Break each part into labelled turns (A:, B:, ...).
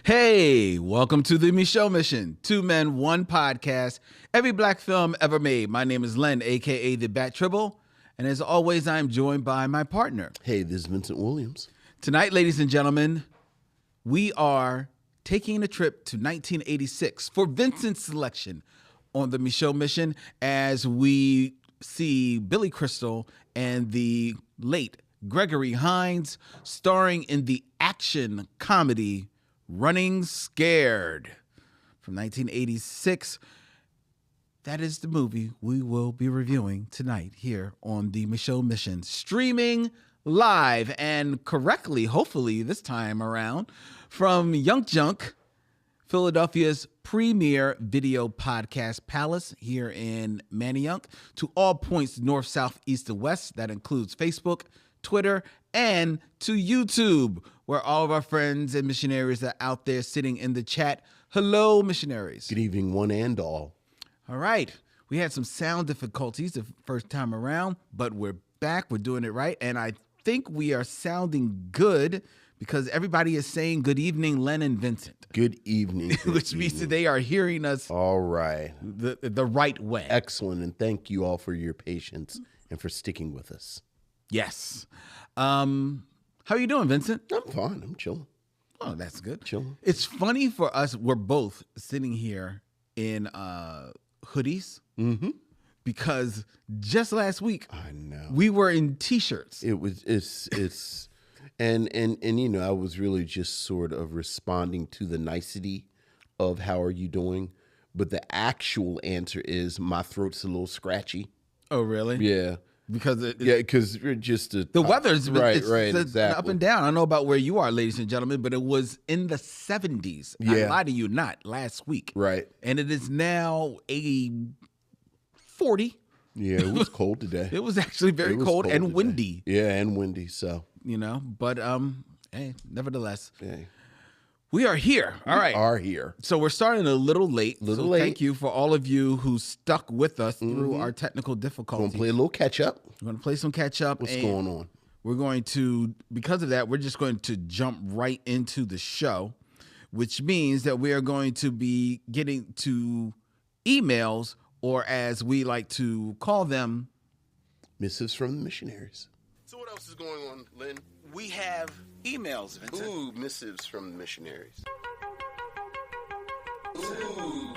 A: Hey, welcome to the Micheaux Mission. 2 men, 1 podcast. Every black film ever made. My name is Len, a.k.a. The Bat Tribble. And as always, I'm joined by my partner.
B: Hey, this is Vincent Williams.
A: Tonight, ladies and gentlemen, we are taking a trip to 1986 for Vincent's selection on the Micheaux Mission as we see Billy Crystal and the late Gregory Hines starring in the action comedy Running Scared from 1986. That is the movie we will be reviewing tonight here on the Micheaux Mission, streaming live and correctly, hopefully this time around, from Yunk Junk, Philadelphia's premier video podcast palace here in Manayunk, to all points north, south, east, and west. That includes Facebook, Twitter, and to YouTube, where all of our friends and missionaries are out there sitting in the chat. Hello, missionaries.
B: Good evening, one and all.
A: All right. We had some sound difficulties the first time around, but we're back. We're doing it right. And I think we are sounding good because everybody is saying good evening, Len and Vincent.
B: Good evening.
A: Which means that they are hearing us
B: all right.
A: The right way.
B: Excellent. And thank you all for your patience and for sticking with us.
A: Yes. How are you doing, Vincent?
B: I'm fine. I'm chilling.
A: Oh, that's good.
B: Chilling.
A: It's funny for us. We're both sitting here in hoodies because just last week
B: I know
A: we were in t-shirts.
B: It's and you know, I was really just sort of responding to the nicety of how are you doing, but the actual answer is my throat's a little scratchy.
A: Oh, really?
B: Yeah.
A: Because
B: just
A: the weather's
B: right,
A: exactly. Up and down. I don't know about where you are, ladies and gentlemen, but it was in the 70s.
B: Yeah.
A: I lie to you not, last week.
B: Right.
A: And it is now a 40.
B: Yeah, it was cold today.
A: It was actually very cold and
B: today.
A: windy.
B: Yeah, and windy. So
A: but hey, nevertheless,
B: hey.
A: We are here. All right.
B: We are here.
A: So we're starting a little late.
B: Late.
A: Thank you for all of you who stuck with us through our technical difficulties.
B: Gonna play a little catch up.
A: We're going to play some catch up.
B: What's going on?
A: We're going to, because of that, we're just going to jump right into the show, which means that we are going to be getting to emails, or as we like to call them,
B: missives from the missionaries. So what else is going on, Lynn?
A: We have emails, Vincent.
B: Ooh, missives from the missionaries. Ooh.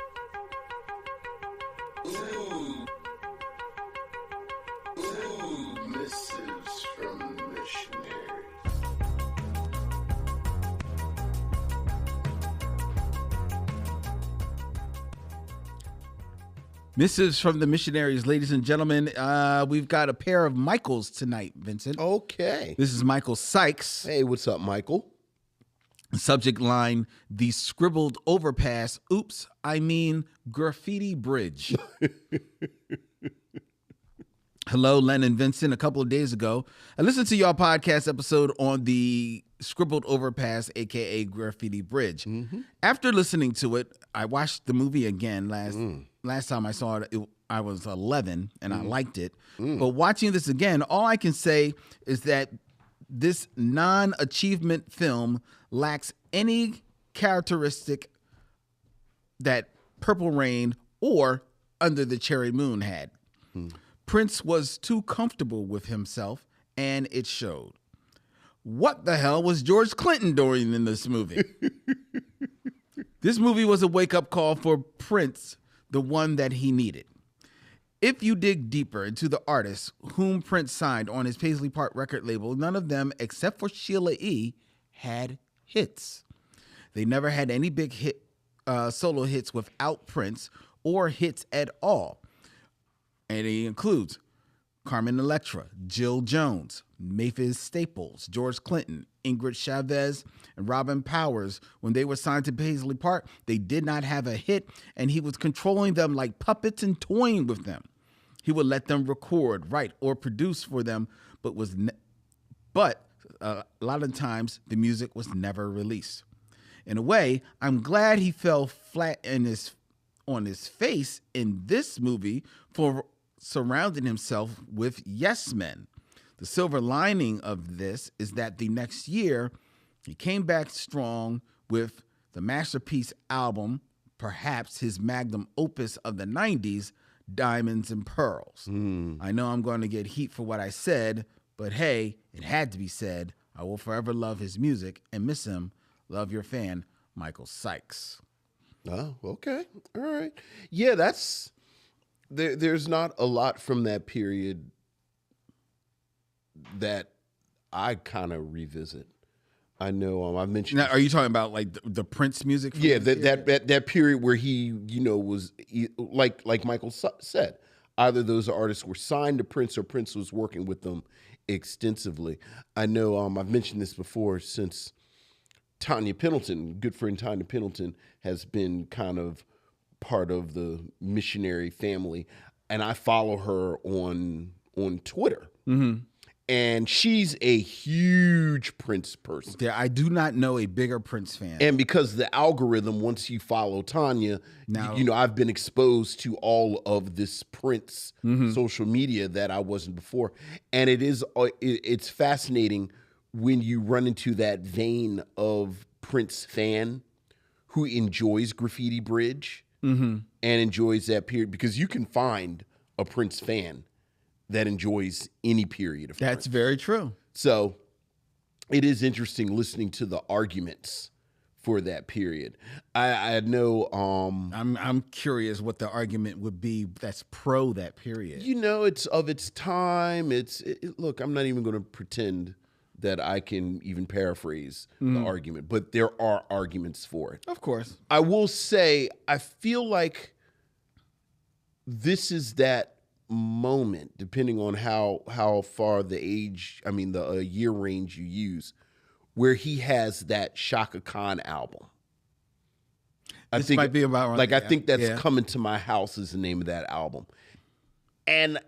B: Ooh. Ooh, missives from the missionaries.
A: Missives from the missionaries, ladies and gentlemen. We've got a pair of Michaels tonight, Vincent.
B: Okay.
A: This is Michael Sykes.
B: Hey, what's up, Michael?
A: Subject line, the scribbled overpass. Oops, I mean graffiti bridge. Hello, Len and Vincent. A couple of days ago, I listened to your podcast episode on the scribbled overpass, a.k.a. graffiti bridge. After listening to it, I watched the movie again last time I saw it. I was 11, and I liked it. But watching this again, all I can say is that this non-achievement film lacks any characteristic that Purple Rain or Under the Cherry Moon had. Prince was too comfortable with himself, and it showed. What the hell was George Clinton doing in this movie? This movie was a wake-up call for Prince, the one that he needed. If you dig deeper into the artists whom Prince signed on his Paisley Park record label, none of them, except for Sheila E., had hits. They never had any big hit solo hits without Prince, or hits at all. And it includes Carmen Electra, Jill Jones, Mavis Staples, George Clinton, Ingrid Chavez, and Robin Powers. When they were signed to Paisley Park, they did not have a hit, and he was controlling them like puppets and toying with them. He would let them record, write, or produce for them, but a lot of times the music was never released. In a way, I'm glad he fell flat on his face in this movie for surrounding himself with yes men. The silver lining of this is that the next year he came back strong with the masterpiece album, perhaps his magnum opus of the 90s, Diamonds and Pearls. I know I'm going to get heat for what I said, but hey, it had to be said. I will forever love his music and miss him. Love, your fan, Michael Sykes.
B: Oh, okay. All right. Yeah, there's not a lot from that period that I kind of revisit. I know I've mentioned.
A: Now, are you talking about like the Prince music?
B: Yeah, that period where he, was like Michael said, either those artists were signed to Prince or Prince was working with them extensively. I know I've mentioned this before, since Tanya Pendleton, good friend Tanya Pendleton, has been kind of part of the missionary family, and I follow her on Twitter. And she's a huge Prince person.
A: Yeah, I do not know a bigger Prince fan.
B: And because the algorithm, once you follow Tanya, now, I've been exposed to all of this Prince social media that I wasn't before. And it's fascinating when you run into that vein of Prince fan who enjoys Graffiti Bridge and enjoys that period, because you can find a Prince fan that enjoys any period of
A: That's
B: Prince.
A: very true.
B: So it is interesting listening to the arguments for that period. I know.
A: I'm curious what the argument would be that's pro that period.
B: It's of its time. Look, I'm not even going to pretend that I can even paraphrase the argument, but there are arguments for it.
A: Of course.
B: I will say, I feel like this is that moment, depending on how far the year range you use, where he has that Shaka Kan album. I think
A: might be about right.
B: Like, I think that's Coming to My House is the name of that album. And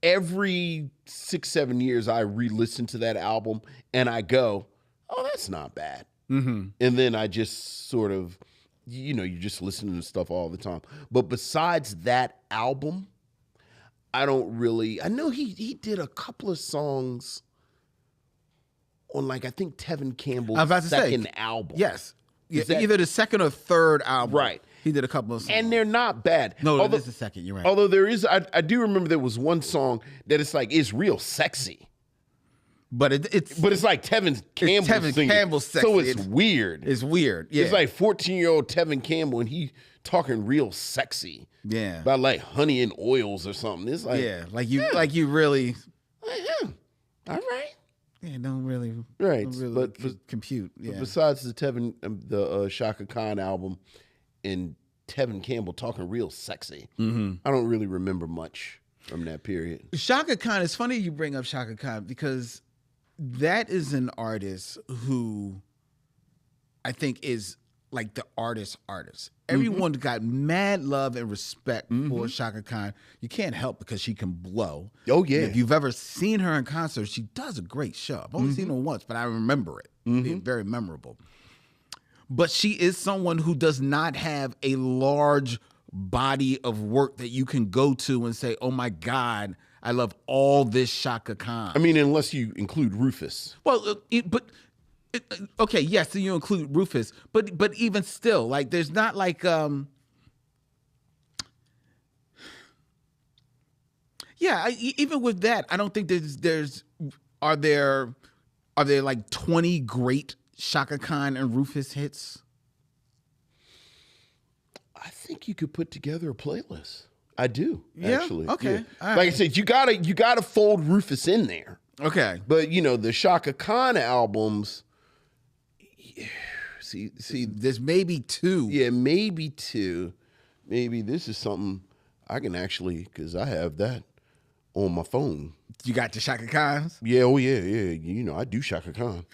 B: every 6-7 years I re-listen to that album and I go, oh, that's not bad. And then I just sort of, you're just listening to stuff all the time. But besides that album, I know he did a couple of songs on, like, I think Tevin Campbell's second album.
A: Yes. Either the second or third album.
B: Right.
A: He did a couple of songs.
B: And they're not bad.
A: No, it is the second. You're right.
B: Although there is, I do remember there was one song that it's real sexy.
A: But it's
B: like Tevin Campbell's sexy. So it's weird.
A: It's weird. Yeah.
B: It's like 14-year-old Tevin Campbell, and he talking real sexy.
A: Yeah.
B: About like honey and oils or something. It's like,
A: like you really.
B: All right.
A: Yeah, don't really compute. Yeah.
B: But besides the Shaka Khan album and Tevin Campbell talking real sexy, I don't really remember much from that period.
A: Shaka Khan, it's funny you bring up Shaka Khan, because that is an artist who I think is like the artist. Everyone got mad love and respect for Shaka Khan. You can't help because she can blow.
B: Oh, yeah.
A: If you've ever seen her in concert, she does a great show. I've only seen her once, but I remember it being very memorable. But she is someone who does not have a large body of work that you can go to and say, oh my God, I love all this Shaka Khan.
B: I mean, unless you include Rufus.
A: Well, okay, yes, so you include Rufus, but even still, like, there's not like even with that, I don't think are there like 20 great Shaka Khan and Rufus hits?
B: I think you could put together a playlist. I do,
A: yeah?
B: Actually.
A: Okay.
B: Yeah. Like I said, you gotta fold Rufus in there.
A: Okay.
B: But the Shaka Khan albums, see,
A: there's maybe two.
B: Yeah, maybe two. Maybe this is something I can actually, because I have that on my phone.
A: You got the Shaka Khans?
B: Yeah, oh yeah. I do Shaka Khan.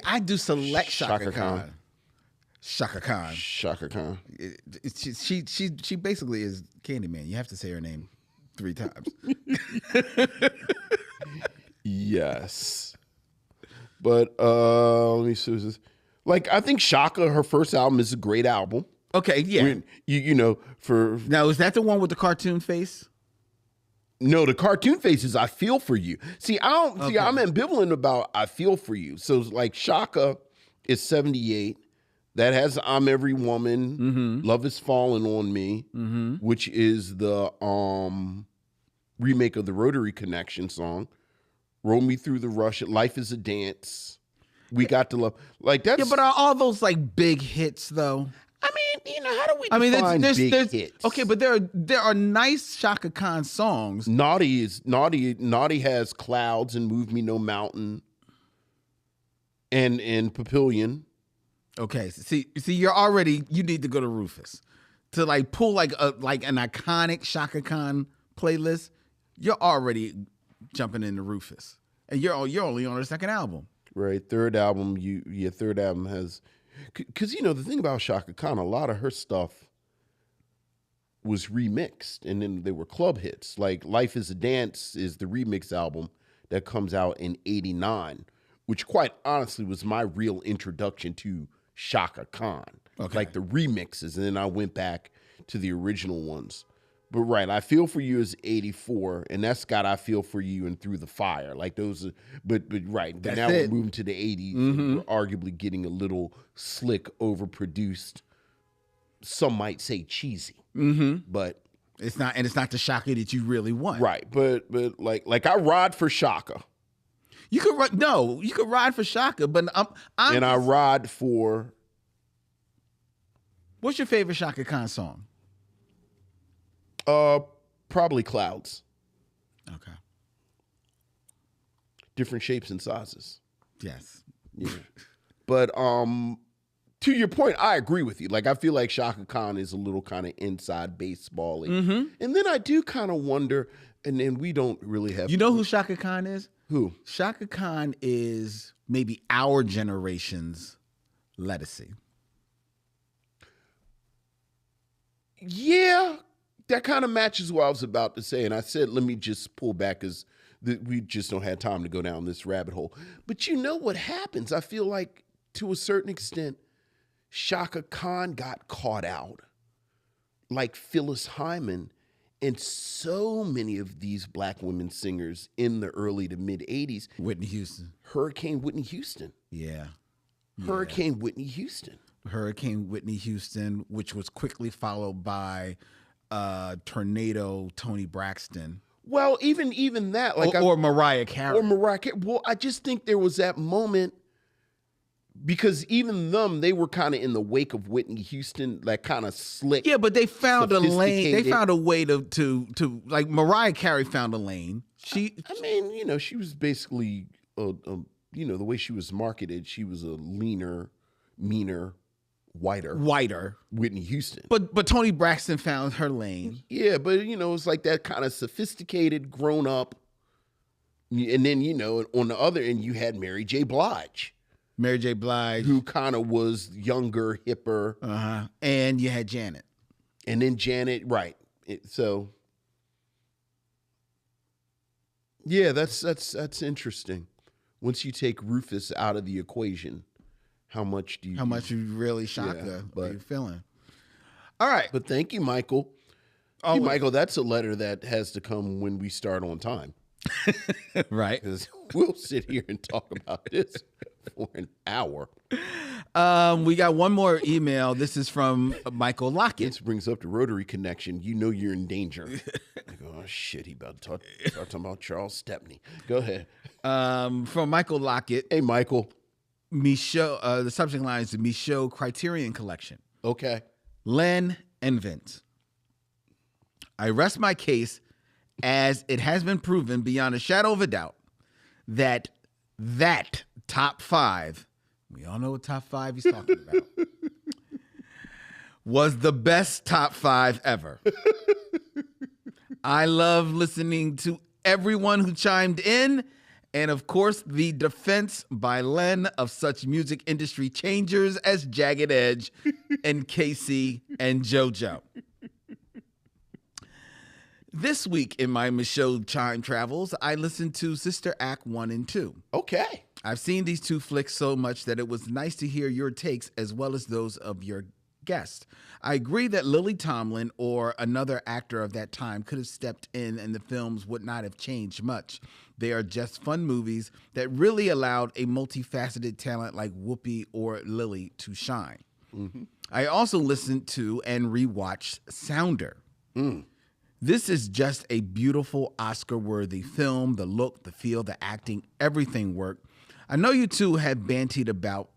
A: I do select Shaka
B: Khan.
A: Khan. Shaka Khan.
B: Shaka Khan.
A: She basically is Candyman. You have to say her name 3 times.
B: Yes. But let me see. Like, I think Shaka, her first album is a great album.
A: Okay, yeah.
B: For
A: now, is that the one with the cartoon face?
B: No, the cartoon face is I Feel For You. See, I'm ambivalent about I Feel For You. So like Shaka is 78. That has I'm Every Woman,
A: Mm-hmm.
B: Love Is Falling on Me,
A: Mm-hmm.
B: which is the remake of the Rotary Connection song. Roll Me Through the Rush, Life Is a Dance. We Got to Love. Like that's
A: Yeah, but are all those like big hits though?
B: I mean, how do we
A: I mean,
B: define
A: there's
B: big
A: there's
B: hits?
A: okay, but there are nice Shaka Khan songs.
B: Naughty has Clouds and Move Me No Mountain and Papillion.
A: Okay, see, you need to go to Rufus to like pull like an iconic Shaka Khan playlist. You're already jumping into Rufus, and you're only on the second album.
B: Right, third album. Your third album has, because the thing about Shaka Khan, a lot of her stuff was remixed, and then they were club hits. Like Life Is a Dance is the remix album that comes out in '89, which quite honestly was my real introduction to Shaka Khan.
A: Okay.
B: Like the remixes, and then I went back to the original ones. But right, I Feel For You is '84, and that's got I Feel For You and Through the Fire. Like those, but right. But now we're moving to the '80s.
A: Mm-hmm.
B: We're arguably getting a little slick, overproduced. Some might say cheesy, but
A: It's not the Shaka that you really want.
B: right. But like I ride for Shaka,
A: You could ride for Shaka, but
B: and I ride for.
A: What's your favorite Shaka Khan song?
B: Probably Clouds.
A: Okay.
B: Different shapes and sizes.
A: Yes.
B: Yeah. But to your point, I agree with you. Like I feel like Shaka Khan is a little kind of inside baseball-y. And then I do kind of wonder, and then we don't really have.
A: You know who Shaka Khan is?
B: Who?
A: Shaka Khan is maybe our generation's Lettucey.
B: Yeah, that kind of matches what I was about to say. And I said, let me just pull back because we just don't have time to go down this rabbit hole. But you know what happens? I feel like to a certain extent, Shaka Khan got caught out like Phyllis Hyman and so many of these black women singers in the early to mid 80s.
A: Whitney Houston.
B: Hurricane Whitney Houston.
A: Yeah.
B: Hurricane Whitney Houston.
A: Hurricane Whitney Houston, which was quickly followed by Tornado Toni Braxton.
B: Well, even that, like
A: or Mariah Carey.
B: Or Mariah Carey. Well, I just think there was that moment because even they were kind of in the wake of Whitney Houston, like kind of slick.
A: Yeah, but they found a lane. They found a way to like Mariah Carey found a lane. She was basically, the way she was marketed, she was a leaner, meaner, whiter Whitney Houston. But Toni Braxton found her lane.
B: Yeah, but it's like that kind of sophisticated, grown up. And then on the other end you had Mary J. Blige. Who kind of was younger, hipper.
A: And you had Janet.
B: And then Janet, right. So yeah, that's interesting. Once you take Rufus out of the equation, how much you
A: really Shaka are you feeling? All right.
B: But thank you, Michael.
A: Oh,
B: hey, Michael, that's a letter that has to come when we start on time.
A: Right.
B: Because we'll sit here and talk about this for an hour.
A: We got one more email. This is from Michael Lockett.
B: This brings up the Rotary Connection. You know you're in danger. Like, oh, shit, he about to start talking about Charles Stepney. Go ahead.
A: From Michael Lockett.
B: Hey, Michael.
A: Micheaux, the subject line is the Micheaux Criterion Collection.
B: Okay.
A: Len and Vince. I rest my case as it has been proven beyond a shadow of a doubt that top five, we all know what top five he's talking about, was the best top five ever. I love listening to everyone who chimed in, and of course, the defense by Len of such music industry changers as Jagged Edge and Casey and JoJo. This week in my Micheaux Chime Travels, I listened to Sister Act 1 and 2.
B: Okay.
A: I've seen these two flicks so much that it was nice to hear your takes as well as those of your guest. I agree that Lily Tomlin or another actor of that time could have stepped in and the films would not have changed much. They are just fun movies that really allowed a multifaceted talent like Whoopi or Lily to shine. I also listened to and rewatched Sounder. This is just a beautiful Oscar-worthy film. The look, the feel, the acting, everything worked. I know you two have bantied about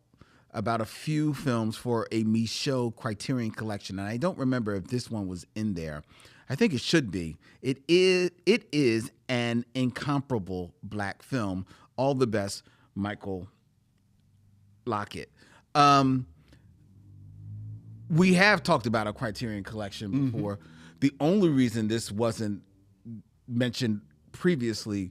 A: a few films for a Micheaux Criterion Collection, and I don't remember if this one was in there. I think it should be. It is an incomparable black film. All the best, Michael Lockett. We have talked about a Criterion Collection before. The only reason this wasn't mentioned previously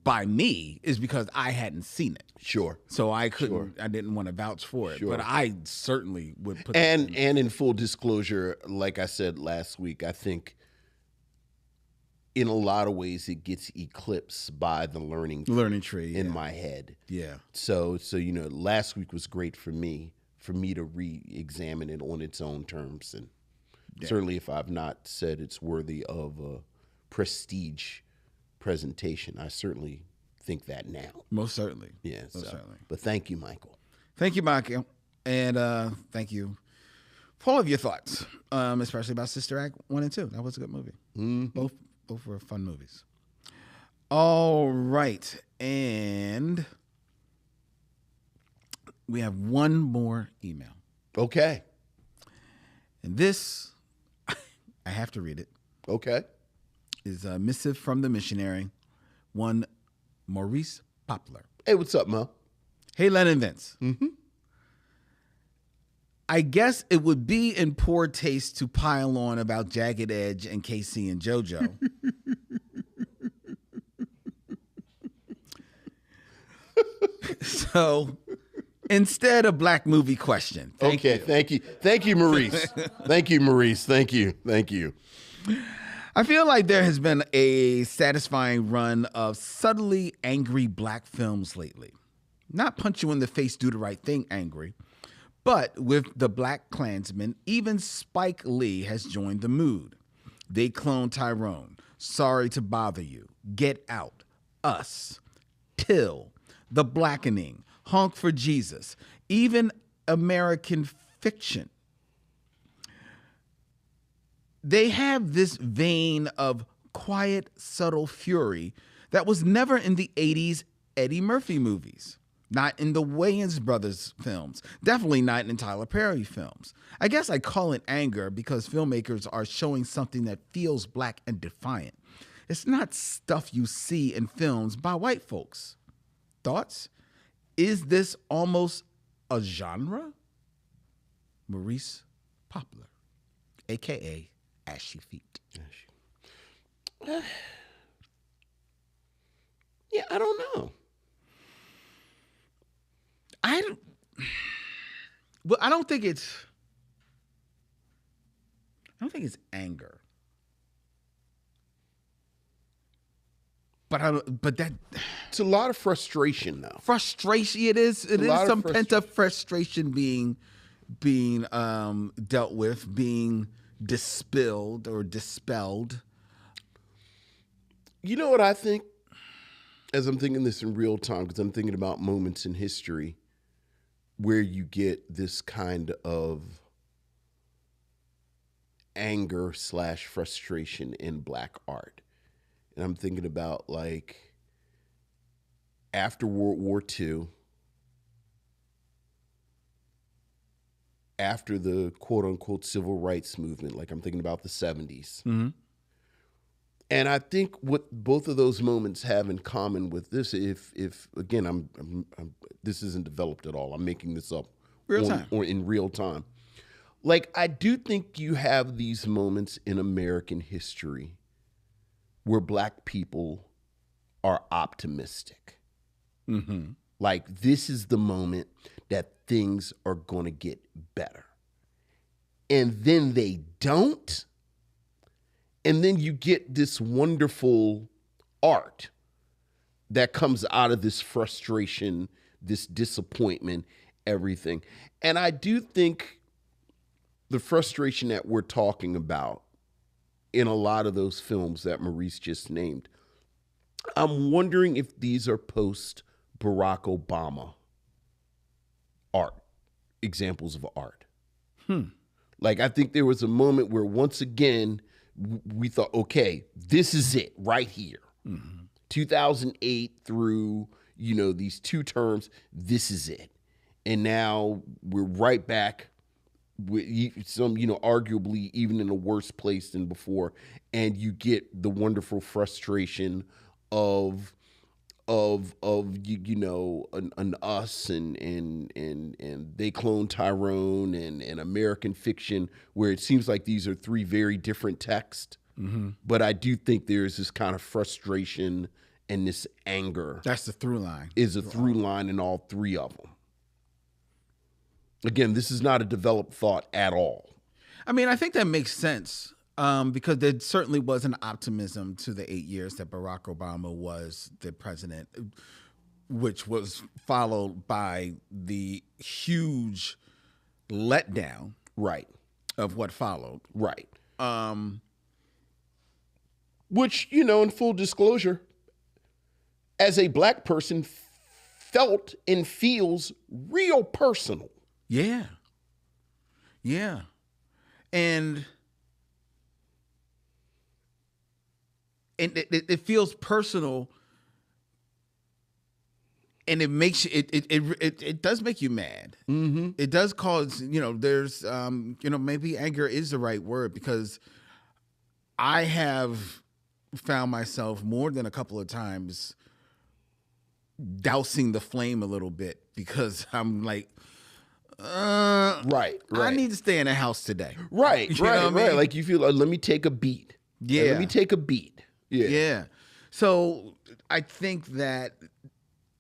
A: by me is because I hadn't seen it.
B: Sure.
A: So I couldn't. I didn't want to vouch for it.
B: Sure.
A: But I certainly would put.
B: And in full disclosure, like I said last week, I think in a lot of ways it gets eclipsed by the learning
A: tree
B: in my head.
A: Yeah.
B: So last week was great for me to re-examine it on its own terms, and certainly if I've not said it's worthy of a prestige presentation, I certainly think that now.
A: Most certainly.
B: Yeah.
A: Most certainly.
B: But thank you, Michael.
A: Thank you, Michael. And thank you for all of your thoughts, especially about Sister Act 1 and 2. That was a good movie. Both were fun movies. All right. And we have one more email.
B: Okay.
A: And this, I have to read it.
B: Okay.
A: Is a missive from the missionary, one Maurice Popular.
B: Hey, what's up, Mo?
A: Hey, Len and Vince. I guess it would be in poor taste to pile on about Jagged Edge and Casey and JoJo. So instead, a black movie question.
B: Thank you. Thank you, Maurice. Thank you, Maurice. Thank you.
A: I feel like there has been a satisfying run of subtly angry black films lately. Not punch you in the face, do the right thing angry, but with the Black Klansman, even Spike Lee has joined the mood. They clone Tyrone, Sorry to Bother You, Get Out, Us, Till, The Blackening, Honk for Jesus, even American Fiction. They have this vein of quiet, subtle fury that was never in the 80s Eddie Murphy movies, not in the Wayans brothers films, definitely not in Tyler Perry films. I guess I call it anger because filmmakers are showing something that feels black and defiant. It's not stuff you see in films by white folks. Thoughts? Is this almost a genre? Maurice Popular, a.k.a. Ashy Feet.
B: Yeah, I don't know.
A: I don't think it's anger. But that
B: it's a lot of frustration though.
A: Frustration. It is some pent up frustration being dealt with, being dispelled.
B: You know what I think? As I'm thinking this in real time, because I'm thinking about moments in history where you get this kind of anger / frustration in black art. And I'm thinking about like after World War II, after the quote unquote civil rights movement, like I'm thinking about the 70s. And I think what both of those moments have in common with this, if again, I'm this isn't developed at all. I'm making this up or in real time. Like I do think you have these moments in American history where black people are optimistic. Like this is the moment that things are going to get better. And then they don't. And then you get this wonderful art that comes out of this frustration, this disappointment, everything. And I do think the frustration that we're talking about in a lot of those films that Maurice just named, I'm wondering if these are post Barack Obama art, examples of art. Like, I think there was a moment where once again we thought, okay, this is it right here. 2008 through, these 2 terms, this is it. And now we're right back with some, arguably even in a worse place than before. And you get the wonderful frustration of an us and They Clone Tyrone and American Fiction, where it seems like these are 3 very different texts. But I do think there's this kind of frustration and this anger.
A: That's the through line.
B: Is a through line in all 3 of them. Again, this is not a developed thought at all.
A: I mean, I think that makes sense. Because there certainly was an optimism to the 8 years that Barack Obama was the president, which was followed by the huge letdown,
B: right,
A: of what followed.
B: Right. Which, in full disclosure, as a black person, felt and feels real personal.
A: Yeah. Yeah. And it feels personal, and it makes you, it does make you mad. It does cause, there's, maybe anger is the right word, because I have found myself more than a couple of times dousing the flame a little bit, because I'm like,
B: right.
A: I need to stay in the house today.
B: Right. Right. Like, you feel, let me take a beat.
A: Yeah.
B: Let me take a beat.
A: Yeah. So I think that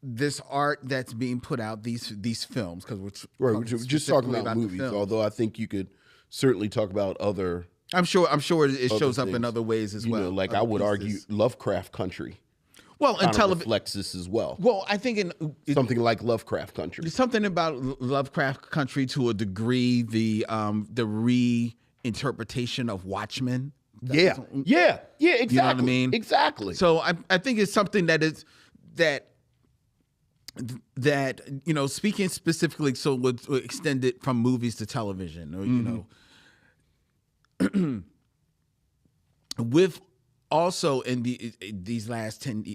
A: this art that's being put out, these films, because
B: we're just talking about movies, although I think you could certainly talk about other.
A: I'm sure it shows up in other ways as well.
B: Like, I would argue Lovecraft Country.
A: Well, and television
B: reflects this as well.
A: Well, I think
B: something like Lovecraft Country.
A: Something about Lovecraft Country to a degree, the reinterpretation of Watchmen.
B: Yeah, exactly.
A: You know what I mean?
B: Exactly.
A: So I think it's something that is that speaking specifically, so would extend it from movies to television, or with also in these last 10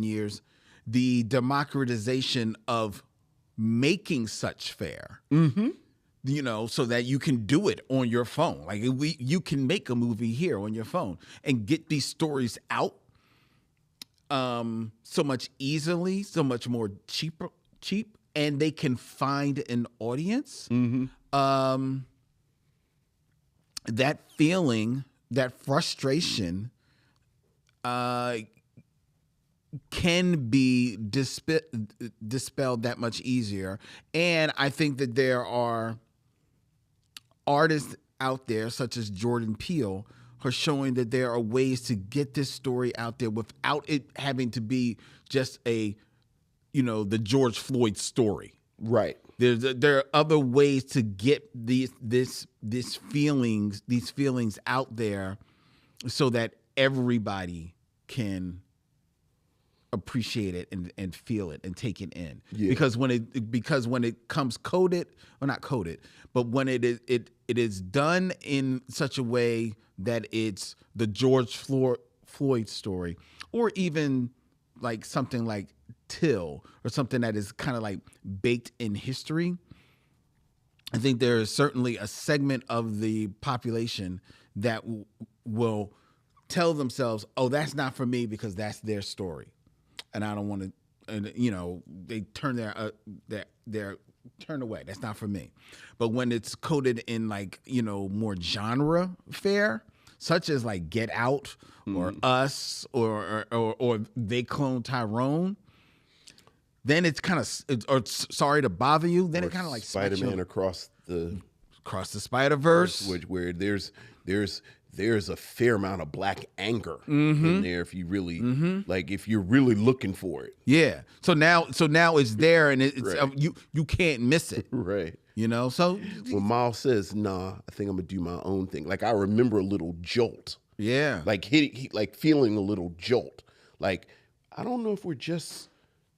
A: years, the democratization of making such fare. So that you can do it on your phone. Like, you can make a movie here on your phone and get these stories out so much easily, so much more cheap, and they can find an audience. That feeling, that frustration, can be dispelled that much easier. And I think that there are artists out there, such as Jordan Peele, who are showing that there are ways to get this story out there without it having to be just the George Floyd story.
B: Right.
A: There are other ways to get these feelings out there, so that everybody can appreciate it and feel it and take it in. Yeah. Because when it comes coded, or not coded, but when it is done in such a way that it's the George Floyd story, or even like something like Till, or something that is kind of like baked in history, I think there is certainly a segment of the population that will tell themselves, "Oh, that's not for me because that's their story, and I don't want to." And they turn their turn away. That's not for me. But when it's coded in like more genre fare, such as like Get Out or Us or They Clone Tyrone, then it's kind of, or Sorry to Bother You, then it kind of like
B: Spider-Man Across the
A: Spider-Verse,
B: where there's a fair amount of black anger in there if you really like, if you're really looking for it.
A: Yeah. So now it's there, and it's
B: right.
A: You can't miss it.
B: Right.
A: So
B: when Miles says, "Nah, I think I'm gonna do my own thing," like, I remember a little jolt.
A: Yeah.
B: Like he like feeling a little jolt. Like, I don't know if we're just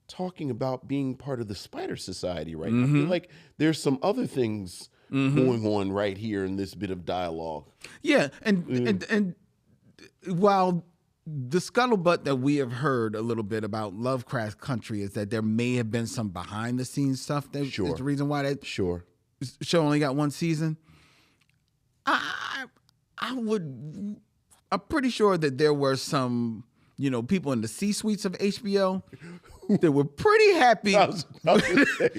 B: talking about being part of the Spider Society right now. I feel like there's some other things going on right here in this bit of dialogue.
A: Yeah, and while the scuttlebutt that we have heard a little bit about Lovecraft Country is that there may have been some behind the scenes stuff that is the reason why that show only got one season. I'm pretty sure that there were some, people in the C-suites of HBO that were pretty happy.
B: I was about to say,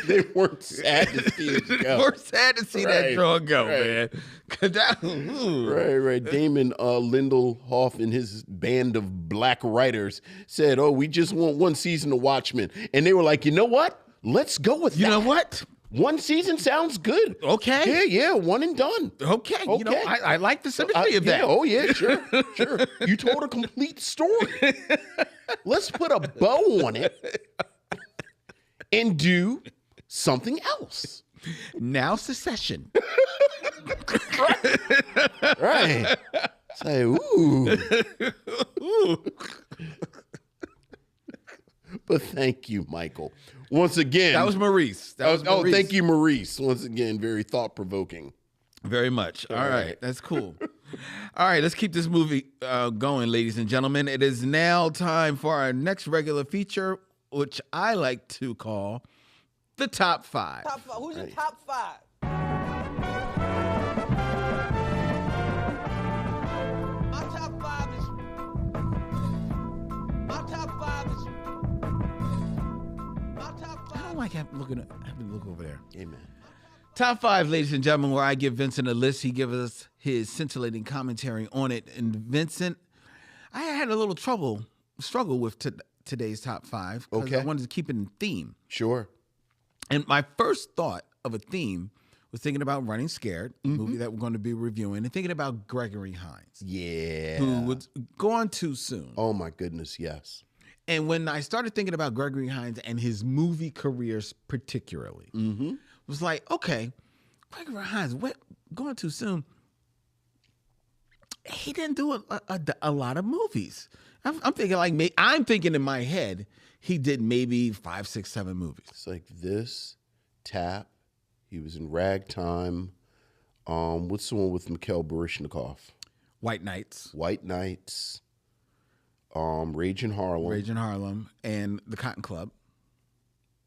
B: they weren't sad to see it go.
A: They were sad to see that draw go, man.
B: Right. Damon Lindelof and his band of black writers said, "Oh, we just want one season of Watchmen," and they were like, "You know what? Let's go with that.
A: You know what?
B: One season sounds good.
A: Okay.
B: Yeah, one and done.
A: Okay. I like the symmetry of that.
B: Yeah, oh, yeah, sure. You told a complete story. Let's put a bow on it and do something else.
A: Now Secession.
B: Right. Say, ooh. But thank you, Michael. Once again.
A: That was Maurice.
B: Oh, thank you, Maurice. Once again, very thought-provoking.
A: Very much. All right. That's cool. All right. Let's keep this movie going, ladies and gentlemen. It is now time for our next regular feature, which I like to call the Top 5.
C: Who's your top 5? My top 5 is...
A: I don't like having to look over there.
B: Amen.
A: Top 5, ladies and gentlemen, where I give Vincent a list. He gives us his scintillating commentary on it. And Vincent, I had a little struggle with today's top 5 because I wanted to keep it in theme.
B: Sure.
A: And my first thought of a theme was thinking about Running Scared, the movie that we're going to be reviewing, and thinking about Gregory Hines.
B: Yeah.
A: Who was gone too soon.
B: Oh, my goodness, yes.
A: And when I started thinking about Gregory Hines and his movie careers particularly, it was like, okay, Gregory Hines, going too soon. He didn't do a lot of movies. I'm thinking in my head, he did maybe 5, 6, 7 movies.
B: It's like this, Tap. He was in Ragtime. What's the one with Mikhail Baryshnikov?
A: White Nights.
B: Rage in
A: Harlem, and The Cotton Club.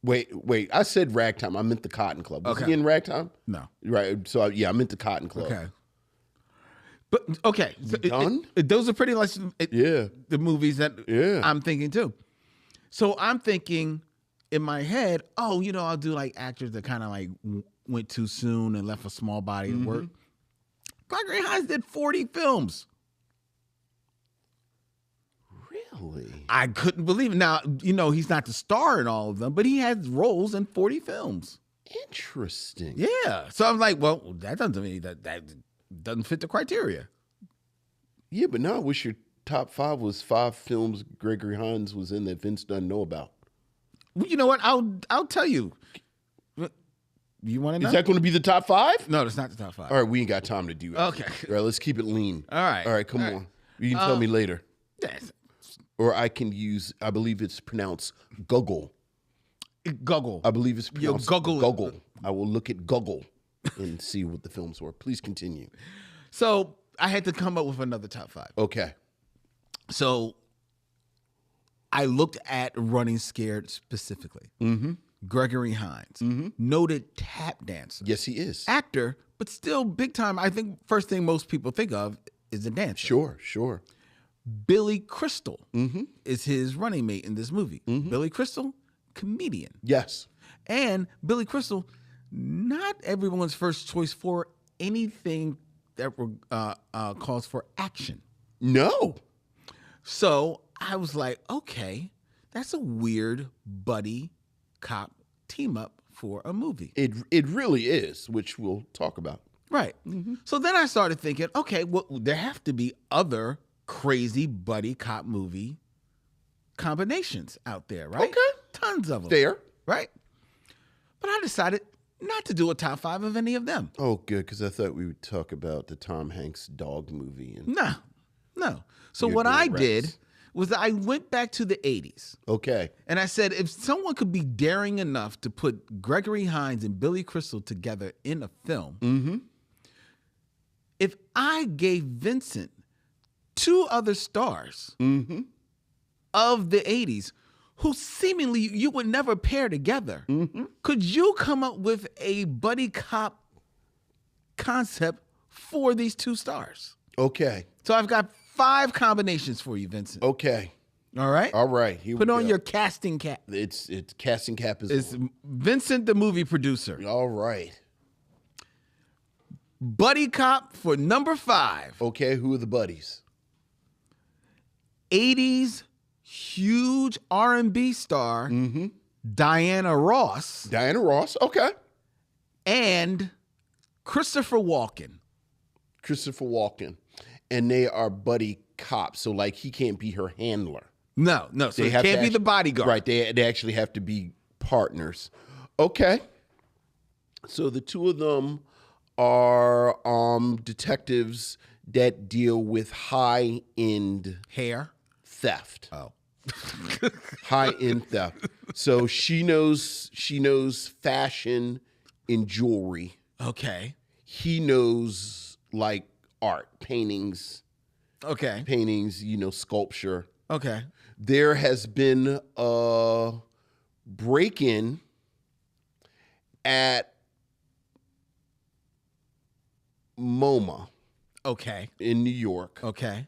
B: Wait. I said Ragtime. I meant The Cotton Club. Was he in Ragtime?
A: No.
B: Right. So, yeah, I meant The Cotton Club.
A: Okay. But, okay. So
B: done?
A: Those are pretty much the movies that I'm thinking, too. So I'm thinking in my head, I'll do like actors that kind of like went too soon and left a small body of work. Gregory Hines did 40 films.
B: Really?
A: I couldn't believe it. Now, he's not the star in all of them, but he has roles in 40 films.
B: Interesting.
A: Yeah. So I'm like, well, that doesn't mean that doesn't fit the criteria.
B: Yeah, but now I wish your top 5 was 5 films Gregory Hines was in that Vince doesn't know about.
A: Well, you know what? I'll tell you. You want to know?
B: Is that going to be the top 5?
A: No, that's not the top 5.
B: All right, we ain't got time to do it.
A: Okay.
B: All right, let's keep it lean.
A: All right.
B: Come on. You can tell me later.
A: Yes.
B: Or I can use, I believe it's pronounced Google.
A: Google.
B: I believe it's pronounced
A: Google.
B: I will look at Google and see what the films were. Please continue.
A: So I had to come up with another top 5.
B: Okay.
A: So I looked at Running Scared specifically. Gregory Hines, noted tap dancer.
B: Yes, he is.
A: Actor, but still big time. I think first thing most people think of is a dancer.
B: Sure.
A: Billy Crystal is his running mate in this movie. Billy Crystal, comedian.
B: Yes.
A: And Billy Crystal, not everyone's first choice for anything that calls for action.
B: No.
A: So I was like, okay, that's a weird buddy cop team up for a movie.
B: It really is, which we'll talk about.
A: Right. So then I started thinking, okay, well, there have to be other crazy buddy cop movie combinations out there, right?
B: Okay.
A: Tons of them.
B: Fair.
A: Right? But I decided not to do a top 5 of any of them.
B: Oh, good, because I thought we would talk about the Tom Hanks dog movie. And
A: No. So
B: You're
A: what
B: doing
A: I
B: Rex.
A: did was that I went back to the 80s.
B: Okay.
A: And I said, if someone could be daring enough to put Gregory Hines and Billy Crystal together in a film, if I gave Vincent two other stars of the 80s who seemingly you would never pair together, could you come up with a buddy cop concept for these two stars?
B: Okay.
A: So I've got 5 combinations for you, Vincent.
B: Okay.
A: All right?
B: All right. Here
A: Put
B: we
A: on
B: go.
A: your casting cap.
B: It's casting cap is
A: It's
B: on.
A: Vincent, the movie producer.
B: All right.
A: Buddy cop for number 5.
B: Okay, who are the buddies?
A: 80s huge R&B star Diana Ross
B: Diana Ross. Okay.
A: and Christopher Walken.
B: Christopher Walken. And they are buddy cops. So, like, he can't be her handler.
A: No, so it can't be the bodyguard.
B: Right. They actually have to be partners. Okay. So the two of them are detectives that deal with high-end
A: Hair.
B: theft.
A: Oh.
B: High-end theft. So she knows fashion and jewelry.
A: Okay.
B: He knows like art, paintings,
A: Okay.
B: sculpture.
A: Okay.
B: There has been a break-in at MoMA
A: Okay.
B: in New York.
A: Okay.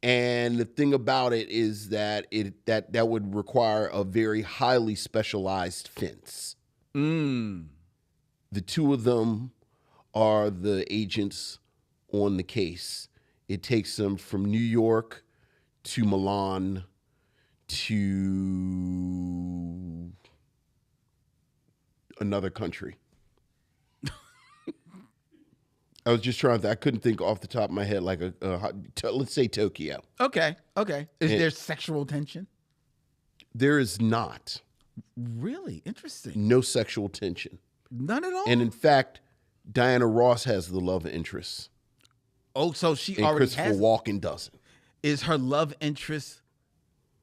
B: And the thing about it is that that would require a very highly specialized fence. The two of them are the agents on the case. It takes them from New York to Milan to another country. I was just trying to, I couldn't think off the top of my head, like let's say Tokyo.
A: Okay. Is there sexual tension?
B: There is not.
A: Really? Interesting.
B: No sexual tension.
A: None at all?
B: And in fact, Diana Ross has the love interest.
A: Oh, so she
B: And
A: already
B: Christopher
A: has.
B: Walken doesn't.
A: Is her love interest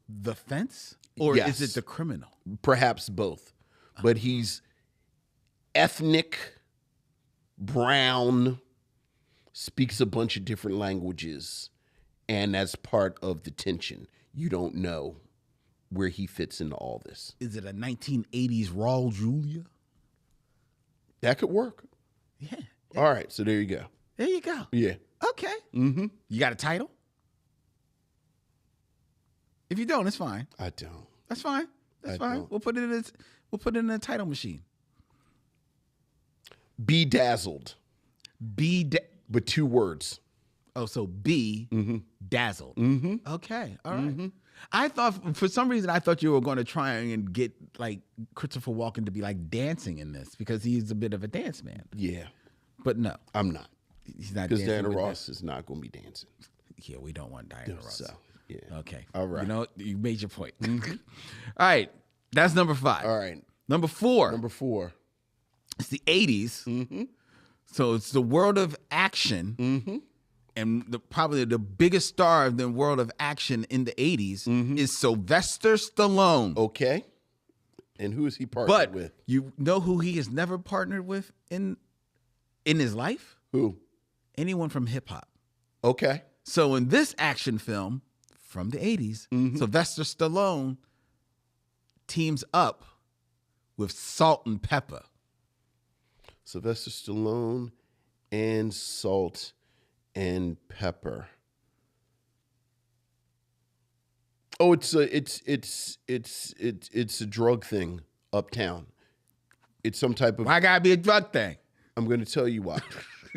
A: the fence? Or
B: Yes.
A: is it the criminal?
B: Perhaps both. But he's ethnic, brown, speaks a bunch of different languages, and that's part of the tension. You don't know where he fits into all this.
A: Is it a 1980s Raul Julia?
B: That could work.
A: Yeah.
B: All right, so there you go.
A: There you go.
B: Yeah.
A: Okay. You got a title? If you don't, it's fine.
B: I don't.
A: That's fine. That's
B: I
A: fine.
B: don't.
A: We'll put it in a title machine.
B: Bedazzled, but 2 words.
A: So B dazzled. Okay. All right.
B: Mm-hmm.
A: I thought for some reason you were going to try and get like Christopher Walken to be like dancing in this because he's a bit of a dance man.
B: Yeah.
A: But no,
B: I'm not.
A: he's not.
B: Because
A: dancing
B: Diana
A: with
B: Ross is not going to be dancing.
A: that. Yeah, we don't want Diana Ross.
B: So, yeah.
A: Okay.
B: All right.
A: You know, you made your point. All right. That's number 5.
B: All right.
A: Number 4.
B: Number 4.
A: It's the 80s. So it's the world of action. And probably the biggest star of the world of action in the 80s is Sylvester Stallone.
B: Okay. And who is he partnered
A: But
B: with?
A: you know who he has never partnered with in his life?
B: Who?
A: Anyone from hip hop.
B: Okay.
A: So in this action film from the 80s, Sylvester Stallone teams up with Salt and Pepper.
B: Sylvester Stallone and Salt and Pepper. Oh, it's a drug thing uptown. It's some type of.
A: Why gotta be a drug thing?
B: I'm going to tell you why.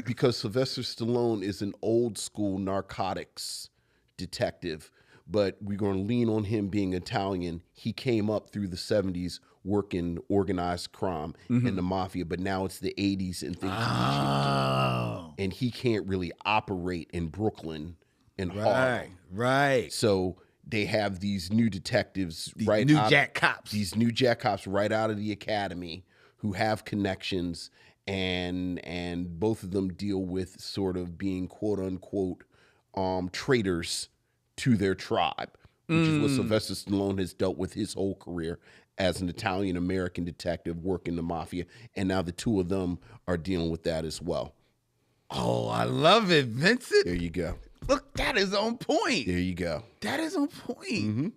B: Because Sylvester Stallone is an old school narcotics detective, but we're going to lean on him being Italian. He came up through the 70s working organized crime and the mafia, but now it's the 80s and things have shifted. And he can't really operate in Brooklyn and Harlem.
A: Right.
B: So they have these new detectives,
A: These
B: right?
A: new jack cops.
B: These new jack cops right out of the academy who have connections, and both of them deal with sort of being quote unquote traitors to their tribe, which is what Sylvester Stallone has dealt with his whole career as an Italian-American detective working the mafia. And now the two of them are dealing with that as well.
A: Oh, I love it, Vincent.
B: There you go.
A: Look, that is on point.
B: There you go.
A: That is on point.
B: Mm-hmm.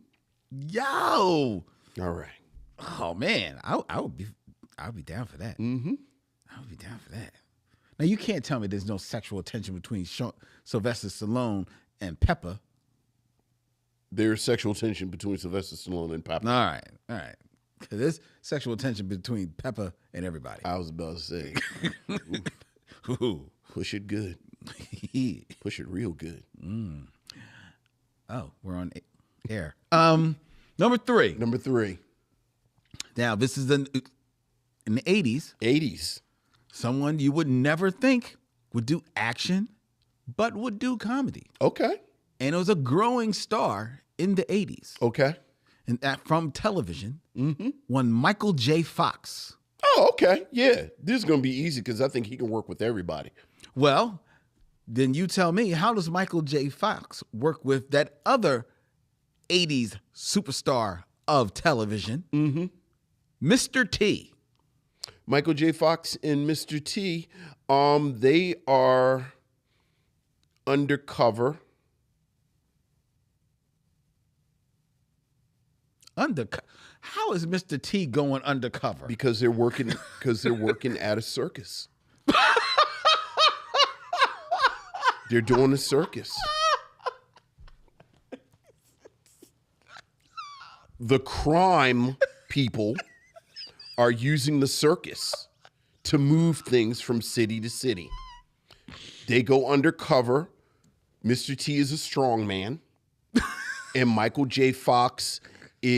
A: Yo.
B: All right.
A: Oh man, I would be down for that.
B: Mm-hmm.
A: I would be down for that. Now you can't tell me there's no sexual tension between Sylvester Stallone and Pepper.
B: There's sexual tension between Sylvester Stallone and Pepper.
A: All right. There's sexual tension between Pepper and everybody.
B: I was about to say,
A: Ooh.
B: push it good. Push it real good.
A: Oh, we're on air. Number three.
B: Number 3.
A: Now, this is in the 80s.
B: 80s.
A: Someone you would never think would do action, but would do comedy.
B: Okay.
A: And it was a growing star in the 80s.
B: Okay.
A: And that from television, one Michael J. Fox.
B: Oh, okay. Yeah. This is going to be easy because I think he can work with everybody.
A: Well, then you tell me, how does Michael J. Fox work with that other 80s superstar of television, Mr. T?
B: Michael J. Fox and Mr. T, they are undercover.
A: How is Mr. T going undercover?
B: Because they're working at a circus. They're doing a circus. The crime people are using the circus to move things from city to city. They go undercover. Mr. T is a strong man. And Michael J. Fox is,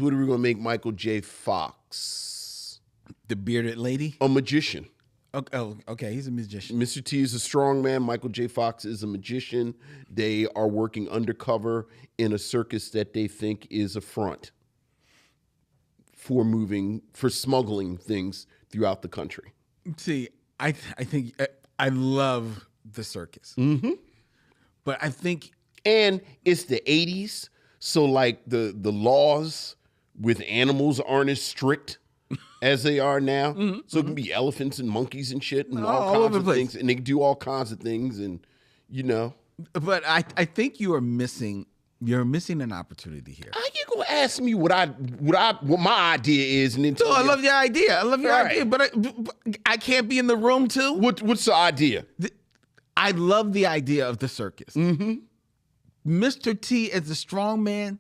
B: what are we going to make Michael J. Fox?
A: The bearded lady?
B: A magician.
A: Okay, he's a magician.
B: Mr. T is a strong man. Michael J. Fox is a magician. They are working undercover in a circus that they think is a front for smuggling things throughout the country.
A: See, I think I love the circus. But I think...
B: And it's the 80s, so like the laws with animals aren't as strict as they are now. So it can be elephants and monkeys and shit and all kinds of things. And they can do all kinds of things and, you know.
A: But I think you're missing an opportunity here.
B: How you gonna ask me what my idea is and then tell
A: I
B: me
A: love your idea. I love your idea, but I can't be in the room too.
B: What's the idea?
A: I love the idea of the circus. Mr. T as a strong man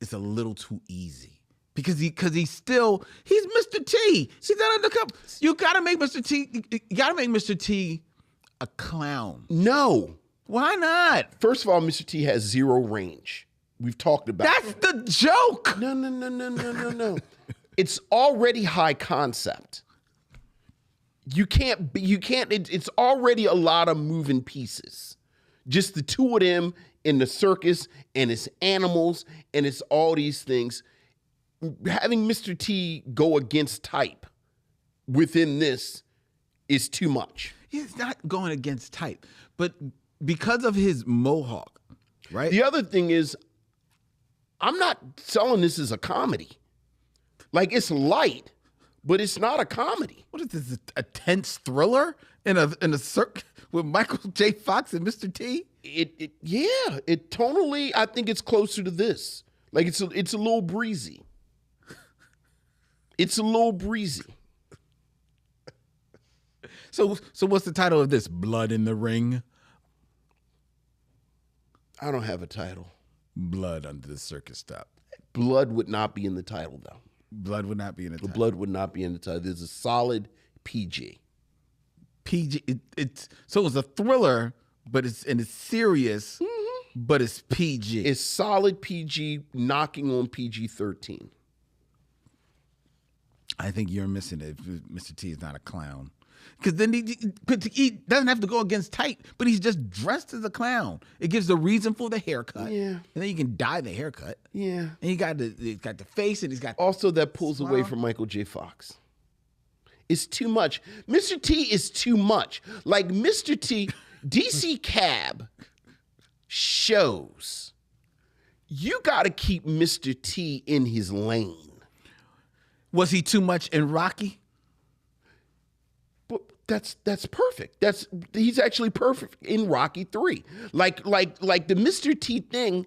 A: is a little too easy because he's Mr. T. He's not undercover. You gotta make Mr. T a clown.
B: No.
A: Why not?
B: First of all, Mr. T has zero range. We've talked about
A: That's the joke.
B: No. It's already high concept. It's already a lot of moving pieces. Just the two of them in the circus, and it's animals, and it's all these things. Having Mr. T go against type within this is too much.
A: He's not going against type, but because of his mohawk, right?
B: The other thing is, I'm not selling this as a comedy. Like, it's light, but it's not a comedy.
A: What is this, a tense thriller in a circus with Michael J. Fox and Mr. T?
B: It tonally, I think it's closer to this. Like, it's a little breezy. It's a little breezy.
A: So what's the title of this? Blood in the Ring?
B: I don't have a title.
A: Blood under the circus top.
B: Blood would not be in the title, though.
A: Blood would not be in the title.
B: Blood would not be in the title. There's a solid PG.
A: PG. So it's a thriller, but it's serious, but it's PG.
B: It's solid PG, knocking on PG-13.
A: I think you're missing it. Mr. T is not a clown. Because then he doesn't have to go against type, but he's just dressed as a clown. It gives the reason for the haircut.
B: Yeah.
A: And then you can dye the haircut.
B: Yeah.
A: And he's got the face, and he's got...
B: Also, that pulls away from Michael J. Fox. It's too much. Mr. T is too much. Like, Mr. T, DC Cab shows you got to keep Mr. T in his lane.
A: Was he too much in Rocky?
B: But that's perfect. He's actually perfect in Rocky 3. Like the Mr. T thing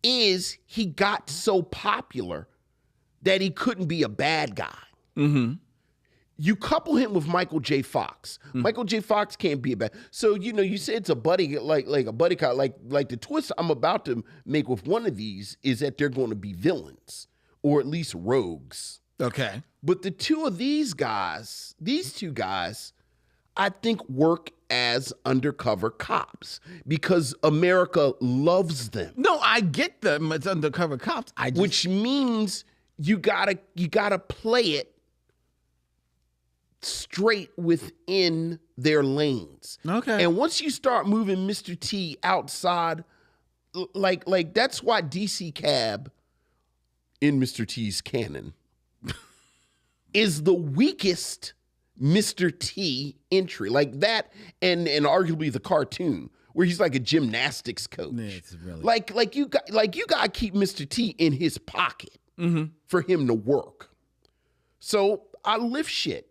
B: is he got so popular that he couldn't be a bad guy. Mm-hmm. You couple him with Michael J. Fox. Michael J. Fox can't be a bad. So you say it's a buddy like a buddy cop. Like the twist I'm about to make with one of these is that they're going to be villains or at least rogues.
A: Okay.
B: But the two of these two guys, I think work as undercover cops because America loves them.
A: No, I get them as undercover cops.
B: Which means you gotta play it straight within their lanes.
A: Okay.
B: And once you start moving Mr. T outside, like that's why DC Cab in Mr. T's canon is the weakest Mr. T entry. Like that and arguably the cartoon where he's like a gymnastics coach.
A: Yeah, it's really...
B: Like you got to keep Mr. T in his pocket for him to work. So I lift shit.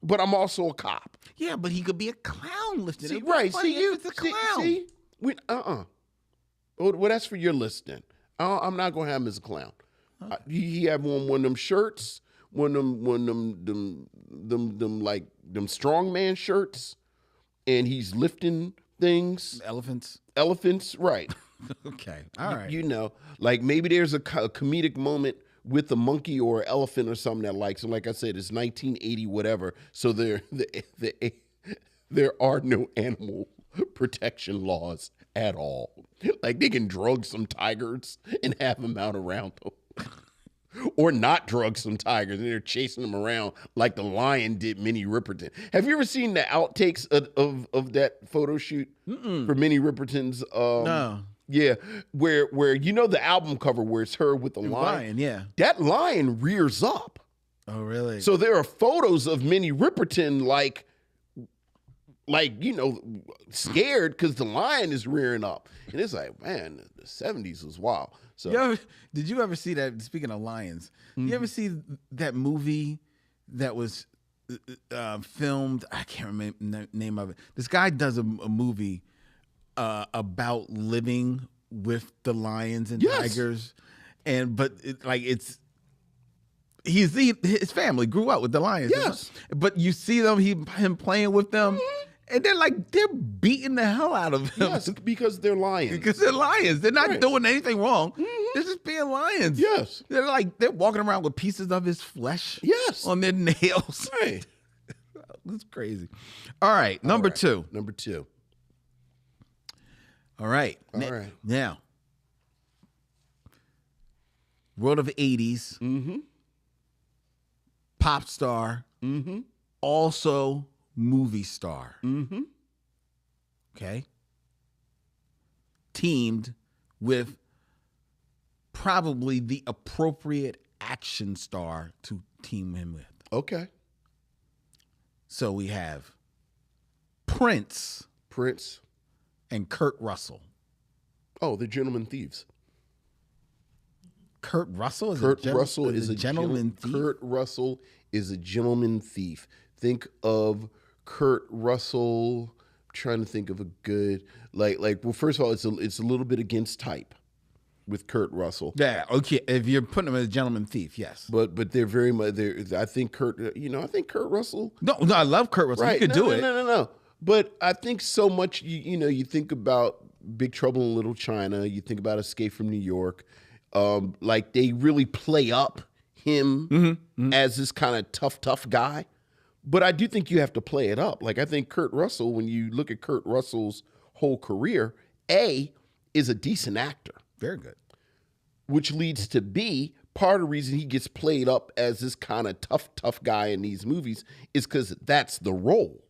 B: But I'm also a cop.
A: Yeah, but he could be a clown lifting it.
B: Right.
A: It's a clown.
B: Well, that's for your list then. I'm not gonna have him as a clown. Okay. He have one of them shirts, one of them strongman shirts, and he's lifting things. Elephants, right?
A: Okay, all right.
B: You know, like maybe there's a comedic moment with a monkey or an elephant or something that likes him. Like I said, it's 1980 whatever. So there are no animal protection laws at all. Like they can drug some tigers and have them out around them. Or not drug some tigers and they're chasing them around like the lion did Minnie Riperton. Have you ever seen the outtakes of that photo shoot for Minnie Riperton's?
A: No.
B: Yeah, where you know the album cover where it's her with the lion?
A: Yeah.
B: That lion rears up.
A: Oh, really?
B: So there are photos of Minnie Riperton like scared because the lion is rearing up. And it's like, man, the 70s was wild. So
A: did you ever see that, speaking of lions, you ever see that movie that was filmed? I can't remember the name of it. This guy does a movie about living with the lions and tigers, his family grew up with the lions.
B: Yes,
A: but you see him playing with them, and they're beating the hell out of him.
B: Yes, because they're lions.
A: Because they're lions. They're not doing anything wrong. They're just being lions.
B: Yes,
A: they're walking around with pieces of his flesh.
B: Yes,
A: on their nails.
B: Right.
A: That's crazy. All right, number two.
B: Number two.
A: All right. Now, world of 80s, pop star, also movie star. Okay. Teamed with probably the appropriate action star to team him with.
B: Okay.
A: So we have Prince. And Kurt Russell.
B: Oh, the Gentleman Thieves.
A: Kurt Russell is
B: a
A: gentleman thief.
B: Kurt Russell is a gentleman thief. Think of Kurt Russell. I'm trying to think of a good well. First of all, it's a little bit against type with Kurt Russell.
A: Yeah, okay. If you're putting him as a gentleman thief, yes.
B: But they're very much there. I think Kurt Russell.
A: No, I love Kurt Russell.
B: Right.
A: He could do it.
B: No. But I think so much, you think about Big Trouble in Little China, you think about Escape from New York, like they really play up him as this kind of tough guy. But I do think you have to play it up. Like I think Kurt Russell, when you look at Kurt Russell's whole career, A, is a decent actor.
A: Very good.
B: Which leads to B, part of the reason he gets played up as this kind of tough guy in these movies is because that's the role.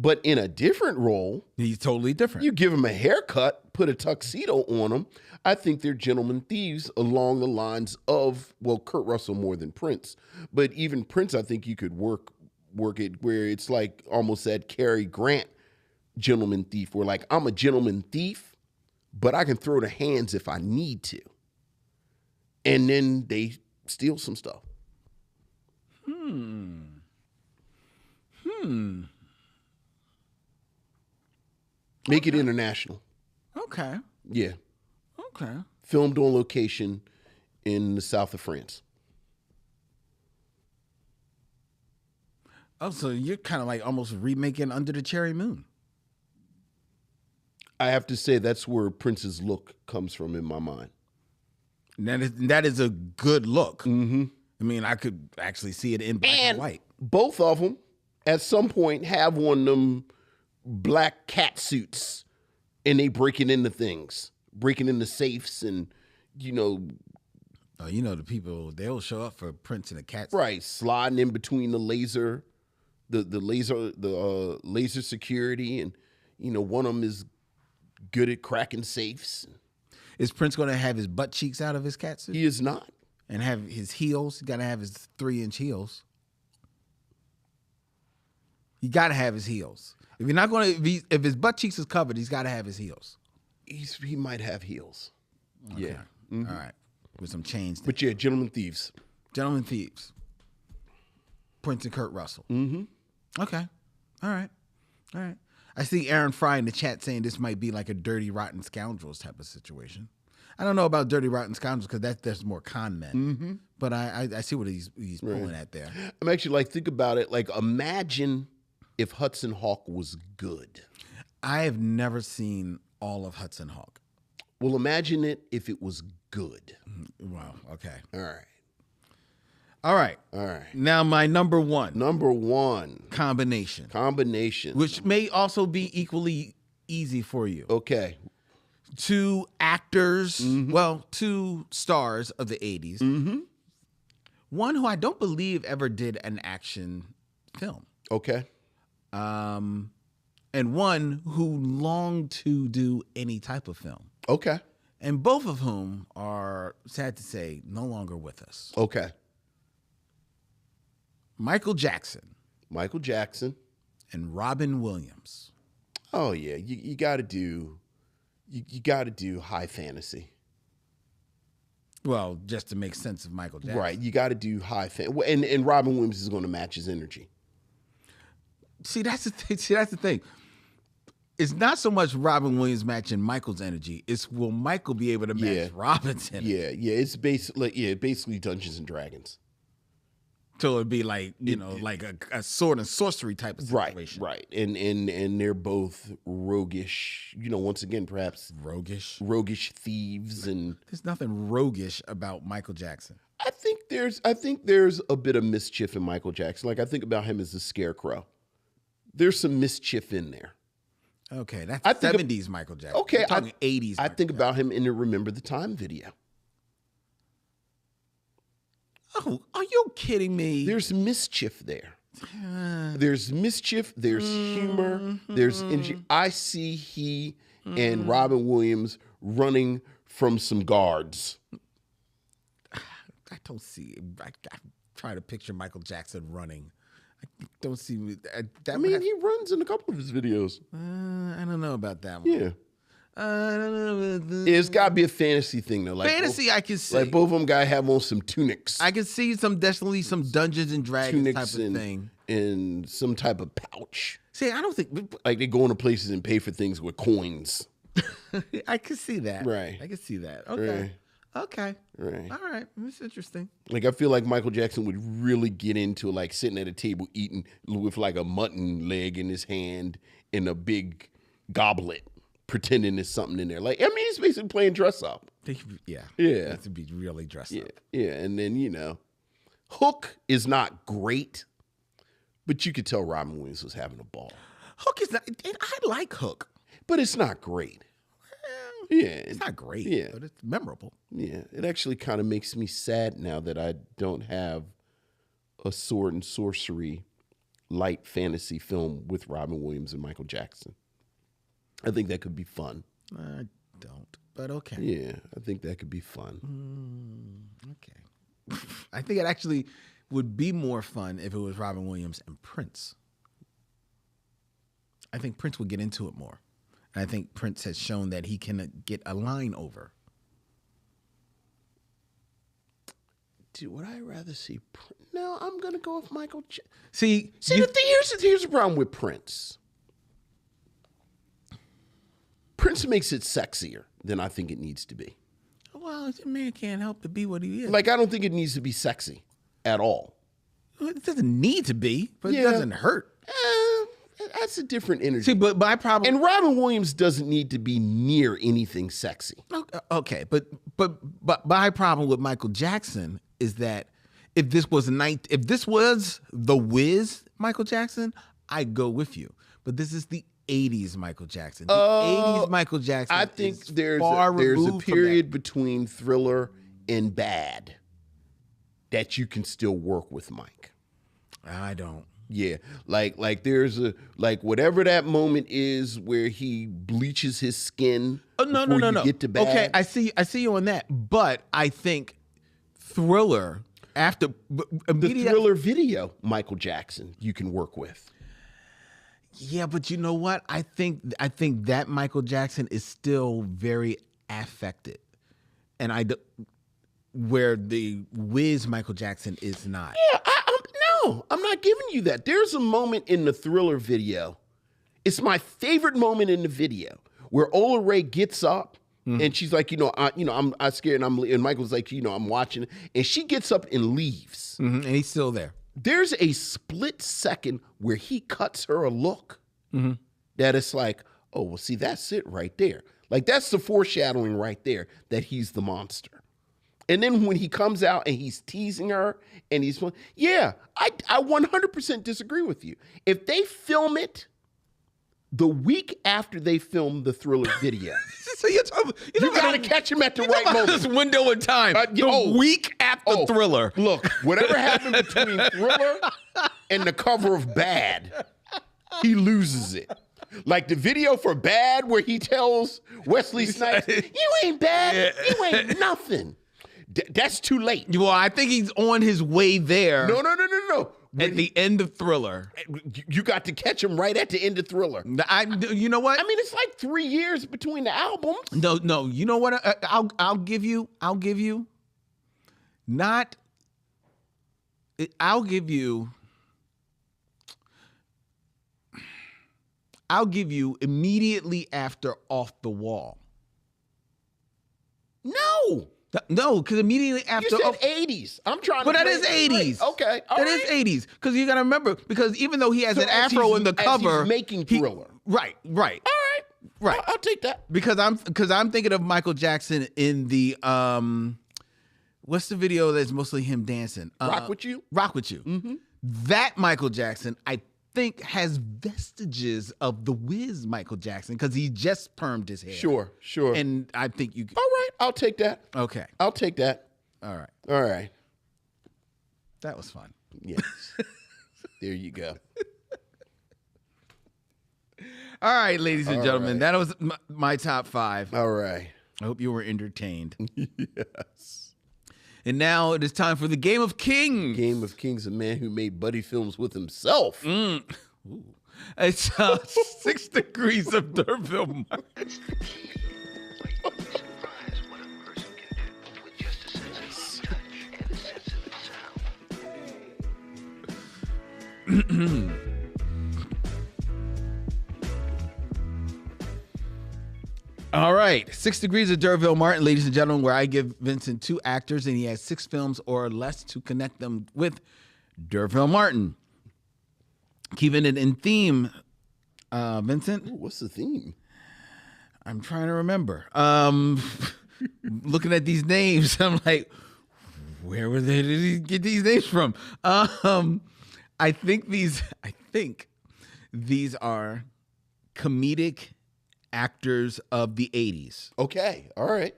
B: But in a different role,
A: he's totally different.
B: You give him a haircut, put a tuxedo on him. I think they're gentlemen thieves along the lines of, well, Kurt Russell more than Prince. But even Prince, I think you could work it where it's like almost that Cary Grant gentleman thief, where like I'm a gentleman thief, but I can throw the hands if I need to. And then they steal some stuff. Make it international.
A: Okay.
B: Yeah.
A: Okay.
B: Filmed on location in the south of France.
A: Oh, so you're kind of like almost remaking Under the Cherry Moon.
B: I have to say that's where Prince's look comes from in my mind.
A: That is a good look. Mm-hmm. I mean, I could actually see it in black and white.
B: Both of them, at some point, have one of them black cat suits, and they breaking into things, breaking into safes, and
A: Oh, the people, they'll show up for Prince in a cat suit.
B: right, sliding in between the laser security, and one of them is good at cracking safes.
A: Is Prince going to have his butt cheeks out of his cat suit?
B: He is not.
A: And have his heels? He's got to have his 3-inch heels. He got to have his heels. If you're not going to, if his butt cheeks is covered, he's got to have his heels.
B: He might have heels.
A: Okay.
B: Yeah. Mm-hmm.
A: All right. With some chains.
B: But yeah, Gentlemen Thieves.
A: Gentlemen Thieves. Prince and Kurt Russell.
B: Mm-hmm.
A: Okay. All right. All right. I see Aaron Fry in the chat saying this might be like a Dirty Rotten Scoundrels type of situation. I don't know about Dirty Rotten Scoundrels because that's more con men. Mm-hmm. But I see what he's pulling at there.
B: I'm actually like, think about it. Like, imagine if Hudson Hawk was good.
A: I have never seen all of Hudson Hawk.
B: Well, imagine it if it was good.
A: Wow. Okay.
B: All right.
A: All right.
B: All right.
A: Now my number one.
B: Number one.
A: Combination.
B: Which
A: may also be equally easy for you.
B: Okay.
A: Two actors, well, two stars of the 80s. Mm-hmm. One who I don't believe ever did an action film.
B: Okay.
A: And one who longed to do any type of film.
B: Okay.
A: And both of whom are, sad to say, no longer with us.
B: Okay.
A: Michael Jackson.
B: And
A: Robin Williams.
B: Oh yeah, you got to do, you got to do high fantasy.
A: Well, just to make sense of Michael Jackson,
B: right? You got to do high fantasy, and Robin Williams is going to match his energy.
A: See, that's the thing. It's not so much Robin Williams matching Michael's energy. It's will Michael be able to match Robin's energy?
B: Yeah. It's basically Dungeons and Dragons.
A: So it'd be like, like a sword and sorcery type of situation.
B: Right. And they're both roguish, once again, perhaps roguish thieves. And
A: there's nothing roguish about Michael Jackson.
B: I think there's a bit of mischief in Michael Jackson. Like, I think about him as the Scarecrow. There's some mischief in there.
A: Okay, that's 70s Michael Jackson.
B: Okay,
A: I'm talking 80s.
B: I think about him in the Remember the Time video.
A: Oh, are you kidding me?
B: There's mischief there. There's mischief. There's humor. There's energy. I see he and Robin Williams running from some guards.
A: I don't see. I try to picture Michael Jackson running. I don't see.
B: He runs in a couple of his videos.
A: I don't know about that one.
B: Yeah.
A: I don't know about that.
B: It's got to be a fantasy thing, though. Like
A: fantasy, I can see.
B: Like, both of them got to have on some tunics.
A: I can see definitely some Dungeons and Dragons
B: tunics
A: type of thing.
B: And some type of pouch.
A: See, I don't think...
B: Like, they go into places and pay for things with coins.
A: I can see that.
B: Right.
A: I can see that. Okay.
B: Right.
A: Okay.
B: Right.
A: All right. That's interesting.
B: Like, I feel like Michael Jackson would really get into, like, sitting at a table eating with, like, a mutton leg in his hand and a big goblet, pretending there's something in there. Like, he's basically playing dress up.
A: Yeah.
B: Yeah.
A: To be really dressed up.
B: Yeah. And then, Hook is not great, but you could tell Robin Williams was having a ball.
A: Hook is not... I like Hook.
B: But it's not great.
A: It's not great, but it's memorable.
B: Yeah, it actually kind of makes me sad now that I don't have a sword and sorcery light fantasy film with Robin Williams and Michael Jackson. I think that could be fun.
A: I don't, but okay.
B: Yeah, I think that could be fun.
A: Okay. I think it actually would be more fun if it was Robin Williams and Prince. I think Prince would get into it more. And I think Prince has shown that he can get a line over.
B: Dude, would I rather see No, I'm going to go with Michael Jackson.
A: See,
B: Here's the problem with Prince. Prince makes it sexier than I think it needs to be.
A: Well, the man can't help to be what he is.
B: Like, I don't think it needs to be sexy at all.
A: It doesn't need to be, but it doesn't hurt.
B: That's a different energy.
A: See, but my problem...
B: And Robin Williams doesn't need to be near anything sexy.
A: Okay, but my problem with Michael Jackson is that if this was the Wiz Michael Jackson, I'd go with you. But this is the 80s Michael Jackson. The 80s Michael Jackson.
B: I think there's a period between Thriller and Bad that you can still work with Mike.
A: I don't.
B: Yeah, like there's whatever that moment is where he bleaches his skin.
A: Oh no.
B: Get to Bad.
A: Okay, I see you on that, but I think Thriller
B: the Thriller video, Michael Jackson, you can work with.
A: Yeah, but you know what? I think that Michael Jackson is still very affected, and where the Wiz Michael Jackson is not.
B: Yeah, I'm not giving you that. There's a moment in the Thriller video. It's my favorite moment in the video where Ola Ray gets up and she's like, I'm scared, and Michael's like, I'm watching, and she gets up and leaves,
A: and he's still there.
B: There's a split second where he cuts her a look that it's like, oh, well, see, that's it right there. Like, that's the foreshadowing right there that he's the monster. And then when he comes out and he's teasing her and I 100% disagree with you. If they film it the week after they film the Thriller video,
A: so you
B: got to catch him at the right moment.
A: This window in time, week after Thriller.
B: Look, whatever happened between Thriller and the cover of Bad, he loses it. Like the video for Bad where he tells Wesley Snipes, you ain't bad, you ain't nothing. That's too late.
A: Well, I think he's on his way there.
B: No.
A: At the end of Thriller.
B: You got to catch him right at the end of Thriller.
A: You know what?
B: I mean, it's like 3 years between the albums.
A: No. You know what? I'll give you. Not. I'll give you. Immediately after Off the Wall. No, because immediately after...
B: You said 80s. I'm trying to...
A: But that is 80s.
B: Okay,
A: That is 80s. Because you got to remember, because even though he has an afro in the cover...
B: He's making Thriller.
A: Right.
B: All right. I'll take that.
A: Because I'm thinking of Michael Jackson in the... what's the video that's mostly him dancing?
B: Rock With You?
A: Rock With You. Mm-hmm. That Michael Jackson, I think, has vestiges of the Wiz Michael Jackson because he just permed his hair.
B: Sure.
A: And I think you...
B: All right, I'll take that.
A: Okay.
B: I'll take that.
A: All right. That was fun.
B: Yes. There you go.
A: All right, ladies and gentlemen, that was my top 5.
B: All right.
A: I hope you were entertained.
B: Yes.
A: And now it is time for the Game of Kings.
B: Game of Kings, a man who made buddy films with himself.
A: Ooh. It's 6 Degrees of D'Urville Martin. All right, 6 Degrees of D'Urville Martin, ladies and gentlemen, where I give Vincent 2 actors and he has 6 films or less to connect them with D'Urville Martin. Keeping it in theme, Vincent.
B: Ooh, what's the theme?
A: I'm trying to remember. Looking at these names, I'm like, where did he get these names from? I think these are comedic actors of the 80s.
B: Okay. All right.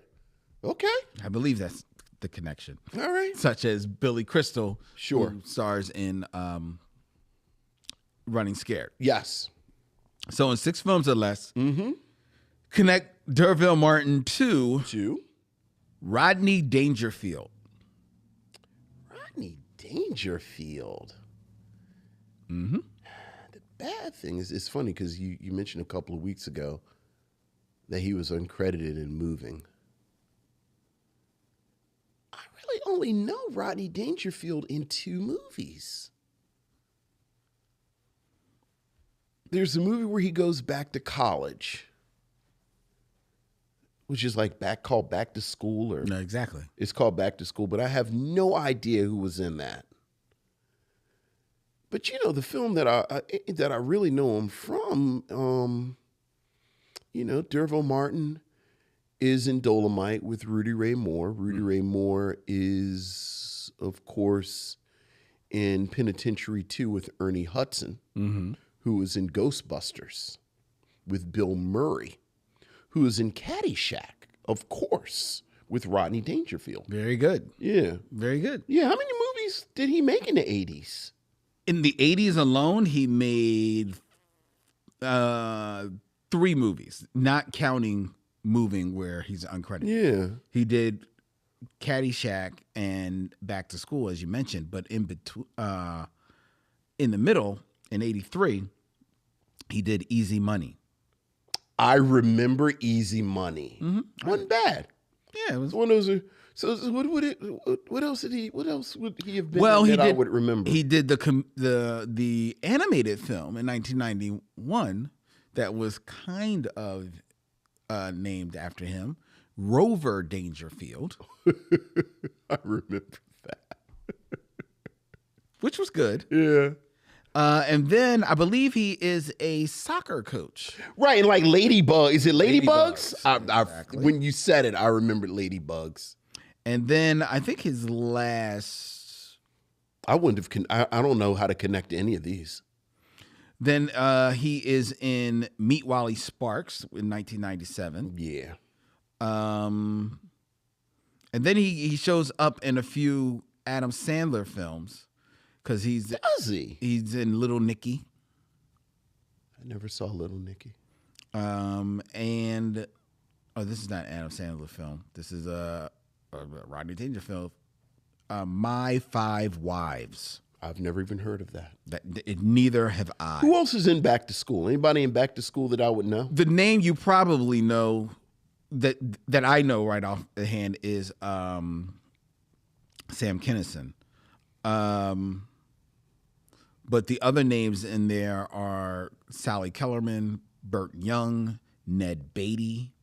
B: Okay.
A: I believe that's the connection.
B: All right.
A: Such as Billy Crystal,
B: sure,
A: who stars in Running Scared.
B: Yes.
A: So in 6 films or less, connect D'Urville Martin to Rodney Dangerfield.
B: Rodney Dangerfield.
A: Mm-hmm.
B: The bad thing. It's funny because you mentioned a couple of weeks ago that he was uncredited in Moving. I really only know Rodney Dangerfield in 2 movies. There's a movie where he goes back to college, which is like called Back to School, or
A: No, exactly.
B: it's called Back to School, but I have no idea who was in that. But the film that I really know him from, D'Urville Martin is in Dolomite with Rudy Ray Moore. Rudy Ray Moore is, of course, in Penitentiary 2 with Ernie Hudson, who was in Ghostbusters with Bill Murray, who is in Caddyshack, of course, with Rodney Dangerfield.
A: Very good.
B: Yeah.
A: Very good.
B: Yeah, how many movies did he make in the 80s?
A: In the 80s alone, he made 3 movies, not counting Moving, where he's uncredited.
B: Yeah.
A: He did Caddyshack and Back to School, as you mentioned, but in the middle, in 83, he did Easy Money.
B: I remember Easy Money. Wasn't bad.
A: Yeah, it was
B: One of those. So what else did he? What else would he have been?
A: Well,
B: in
A: he
B: that
A: did.
B: I would remember.
A: He did the animated film in 1991 that was kind of named after him, Rover Dangerfield,
B: I remember that.
A: which was good.
B: Yeah.
A: And then I believe he is a soccer coach.
B: Right, and like Ladybug. Is it Ladybugs?
A: Exactly.
B: When you said it, I remembered Ladybugs.
A: And then I think his last.
B: I wouldn't have. I don't know how to connect to any of these.
A: Then he is in Meet Wally Sparks in 1997.
B: Yeah.
A: And then he shows up in a few Adam Sandler films because
B: Does he?
A: he's in Little Nicky.
B: I never saw Little Nicky.
A: And this is not an Adam Sandler film. This is a Rodney Dangerfield. My Five Wives.
B: I've never even heard of that.
A: Neither have I.
B: Who else is in Back to School? Anybody in Back to School that I would know?
A: The name you probably know that I know right off the hand is Sam Kinison. But the other names in there are Sally Kellerman, Burt Young, Ned Beatty.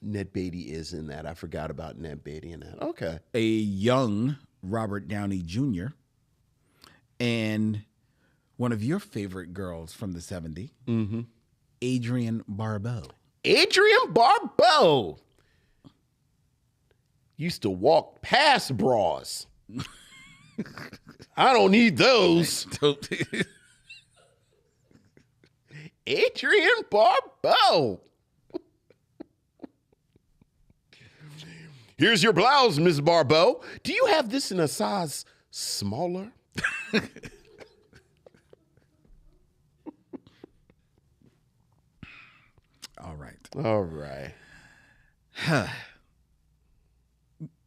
B: Ned Beatty is in that. I forgot about Ned Beatty in that. Okay.
A: A young Robert Downey Jr., and one of your favorite girls from the 70s, Adrienne Barbeau.
B: Adrienne Barbeau used to walk past bras. I don't need those. Adrienne Barbeau. Here's your blouse, Miss Barbeau. Do you have this in a size smaller?
A: All right.
B: All right.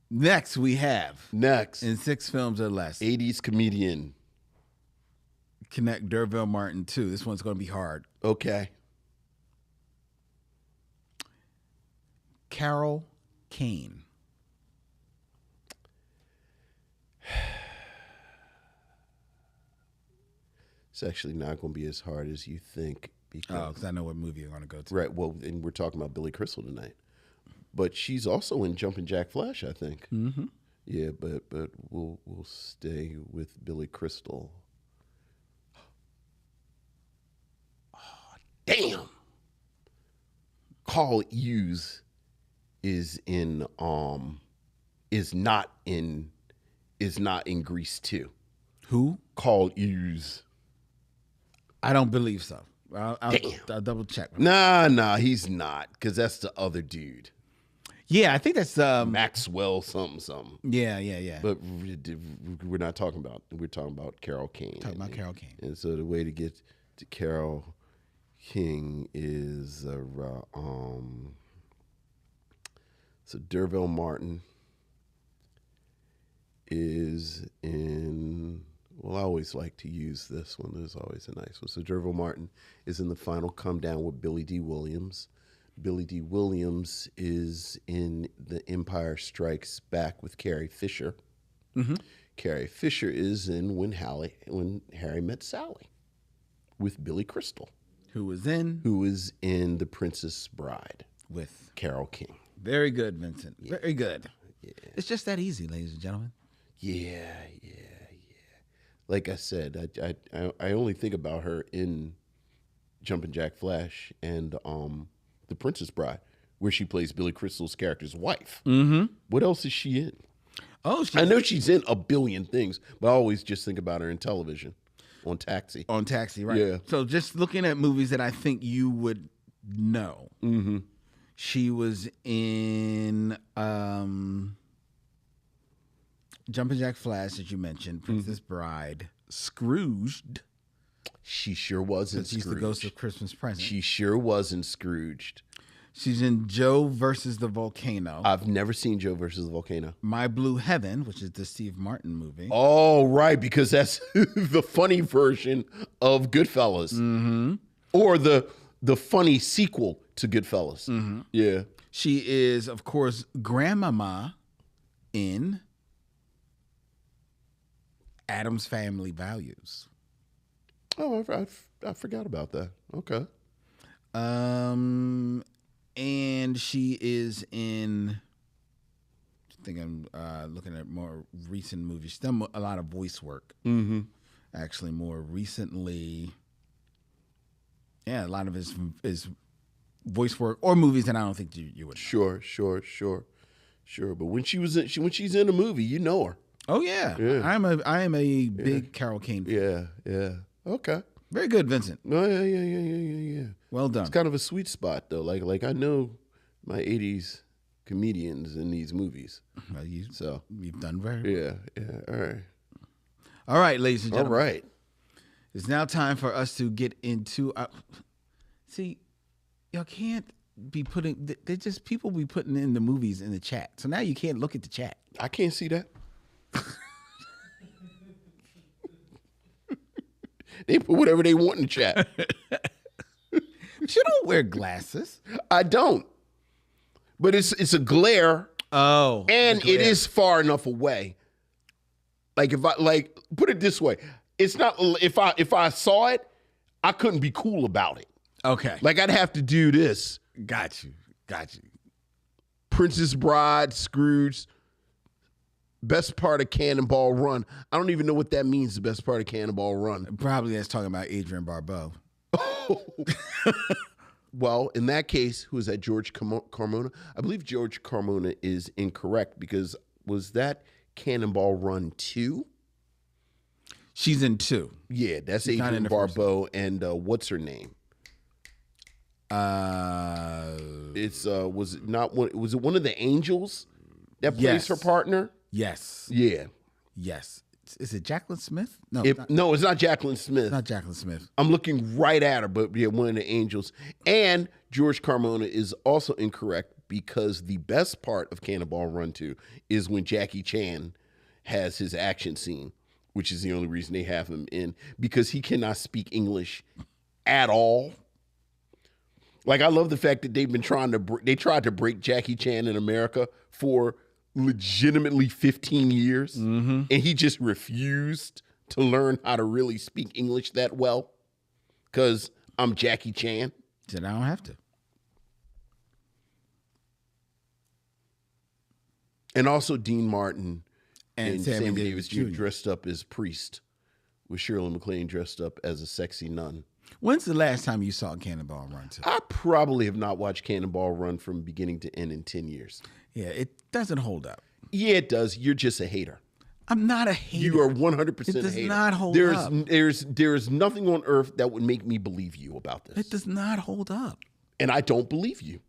A: Next, we have
B: Next,
A: in 6 films or less,
B: 80s comedian.
A: connect D'Urville Martin too. This one's going to be hard.
B: Okay.
A: Carol Kane.
B: It's actually not going to be as hard as you think.
A: Because I know what movie you're going to go to.
B: Right. Well, and we're talking about Billy Crystal tonight, but she's also in Jumpin' Jack Flash, I think.
A: Mm-hmm.
B: Yeah, but we'll stay with Billy Crystal. Oh, damn. Carl Hughes is not in Grease 2.
A: Who?
B: Carl Hughes.
A: I don't believe so. I'll double check.
B: Nah, he's not, because that's the other dude.
A: Yeah, I think that's
B: Maxwell something.
A: Yeah.
B: But we're not talking about. We're talking about Carol King.
A: Carol Kane.
B: And so the way to get to Carol King is so D'Urville Martin is in. Well, I always like to use this one. There's always a nice one. So Derville Martin is in the final come down with Billy D. Williams. Billy D. Williams is in The Empire Strikes Back with Carrie Fisher. Mm-hmm. Carrie Fisher is in When Harry Met Sally with Billy Crystal. Who is in The Princess Bride
A: with
B: Carole King.
A: Very good, Vincent.
B: Yeah.
A: Very good.
B: Yeah.
A: It's just that easy, ladies and gentlemen.
B: Yeah. Like I said, I only think about her in Jumpin' Jack Flash and The Princess Bride, where she plays Billy Crystal's character's wife. Mm-hmm. What else is she in? I know she's in a billion things, but I always just think about her in television on Taxi.
A: On Taxi, right?
B: Yeah.
A: So just looking at movies that I think you would know. Mm-hmm. She was in Jumpin' Jack Flash, as you mentioned, Princess Bride, Scrooged.
B: She sure wasn't Scrooged.
A: She's the ghost of Christmas Present.
B: She sure wasn't Scrooged.
A: She's in Joe versus the Volcano.
B: I've never seen Joe versus the Volcano.
A: My Blue Heaven, which is the Steve Martin movie.
B: Oh, right, because that's the funny version of Goodfellas. Mm-hmm. Or the funny sequel to Goodfellas. Mm-hmm. Yeah.
A: She is, of course, Grandmama in Addams Family Values.
B: Oh, I forgot about that. Okay.
A: And she is in, I think I'm looking at more recent movies. She's done a lot of voice work. Mm-hmm. Actually, more recently, a lot of his voice work or movies that I don't think you would know.
B: Sure. But when she's in a movie, you know her.
A: Oh yeah. I am a big Carole King fan.
B: Yeah. Okay.
A: Very good, Vincent.
B: Oh yeah.
A: Well done.
B: It's kind of a sweet spot though. Like I know my '80s comedians in these movies.
A: Well, you've done very well.
B: Yeah.
A: All right, ladies and gentlemen.
B: All right.
A: It's now time for us to get into. See, y'all can't be putting. They're just people be putting in the movies in the chat. So now you can't look at the chat.
B: I can't see that. They put whatever they want in the chat.
A: But you don't wear glasses.
B: I don't. But it's a glare.
A: Oh.
B: And it is far enough away. Like if I put it this way, it's not if I saw it, I couldn't be cool about it.
A: Okay.
B: Like I'd have to do this.
A: Got you.
B: Princess Bride, Scrooge, best part of Cannonball Run. I don't even know what that means, the best part of Cannonball Run.
A: Probably that's talking about Adrienne Barbeau.
B: Well, in that case, who is that, George Carmona? I believe George Carmona is incorrect because was that Cannonball Run 2?
A: She's in 2.
B: Yeah, that's Adrienne Barbeau and what's her name? Was it one of the angels that plays her partner?
A: Yes.
B: Yeah.
A: Yes. Is it Jacqueline Smith?
B: No, it's not Jacqueline Smith.
A: It's not Jacqueline Smith.
B: I'm looking right at her, but yeah, one of the angels. And George Carmona is also incorrect because the best part of Cannonball Run 2 is when Jackie Chan has his action scene, which is the only reason they have him in, because he cannot speak English at all. Like, I love the fact that they tried to break Jackie Chan in America for legitimately 15 years, and he just refused to learn how to really speak English that well because I'm Jackie Chan.
A: Said I don't have to.
B: And also Dean Martin and Sammy Davis Jr.
A: Jr.
B: dressed up as priest, with Shirley MacLaine dressed up as a sexy nun.
A: When's the last time you saw Cannonball Run 2?
B: I probably have not watched Cannonball Run from beginning to end in 10 years.
A: Yeah, it doesn't hold up.
B: Yeah, it does. You're just a hater.
A: I'm not a hater.
B: You are 100% a hater.
A: It does not hold up.
B: There's nothing on earth that would make me believe you about this.
A: It does not hold up.
B: And I don't believe you.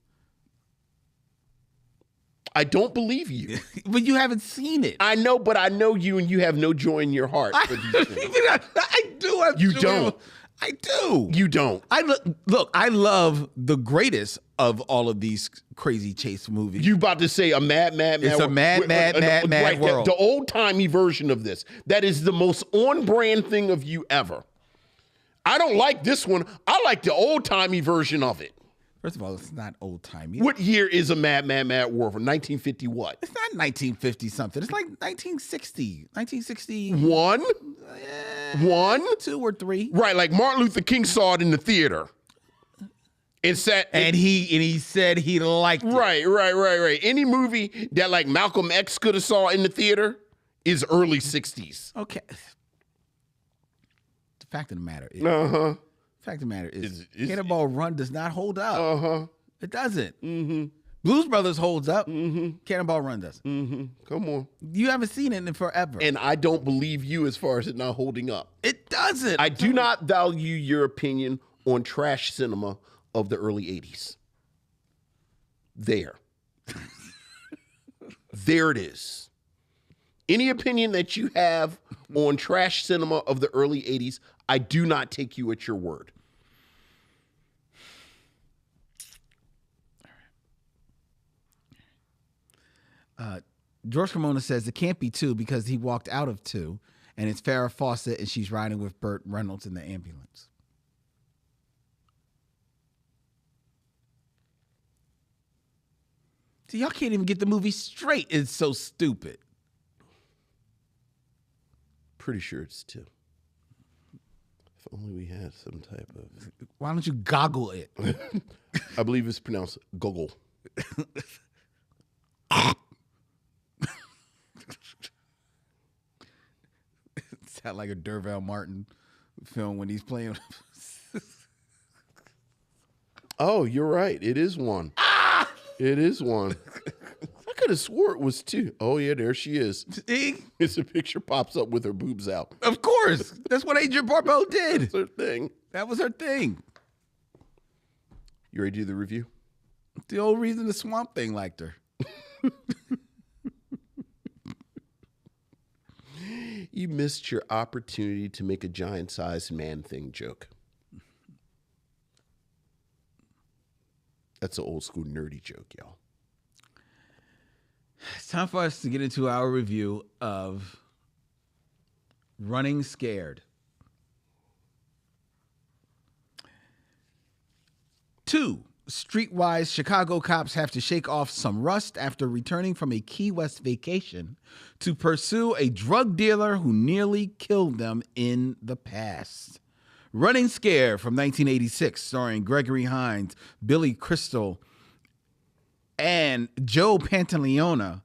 B: I don't believe you.
A: But you haven't seen it.
B: I know, but I know you, and you have no joy in your heart for these things.
A: I do have
B: You
A: joy.
B: don't.
A: I do.
B: You don't.
A: I love the greatest of all of these crazy chase movies.
B: You about to say a mad
A: It's a mad world.
B: The old-timey version of this. That is the most on-brand thing of you ever. I don't like this one. I like the old-timey version of it.
A: First of all, it's not old-timey.
B: What year is a mad world from? 1950 what?
A: It's not 1950 something. It's like 1960. 1960.
B: One?
A: Two or three.
B: Right, like Martin Luther King saw it in the theater. And
A: he said he liked it.
B: Right. Any movie that like Malcolm X could have saw in the theater is early 60s.
A: Okay. The fact of the matter is, Cannonball Run does not hold up. It doesn't. Blues Brothers holds up. Cannonball Run doesn't.
B: Come on.
A: You haven't seen it in forever.
B: And I don't believe you as far as it not holding up.
A: It doesn't.
B: I do not value your opinion on trash cinema of the early 80s. There it is. Any opinion that you have on trash cinema of the early 80s, I do not take you at your word.
A: George Cremona says it can't be 2 because he walked out of 2 and it's Farrah Fawcett and she's riding with Burt Reynolds in the ambulance. See, y'all can't even get the movie straight. It's so stupid.
B: Pretty sure it's 2. If only we had some type of...
A: Why don't you goggle it?
B: I believe it's pronounced goggle.
A: Sound like a Derval Martin film when he's playing.
B: Oh, you're right. It is 1. It is 1. I could have swore it was 2. Oh, yeah, there she is.
A: See?
B: It's a picture pops up with her boobs out.
A: Of course. That's what Adrian Barbeau did.
B: That's her thing.
A: That was her thing.
B: You ready to do the review?
A: The old reason the Swamp Thing liked her.
B: You missed your opportunity to make a giant-sized Man-Thing joke. That's an old-school nerdy joke, y'all.
A: It's time for us to get into our review of Running Scared. 2 streetwise Chicago cops have to shake off some rust after returning from a Key West vacation to pursue a drug dealer who nearly killed them in the past. Running Scared from 1986, starring Gregory Hines, Billy Crystal, and Joe Pantaleona,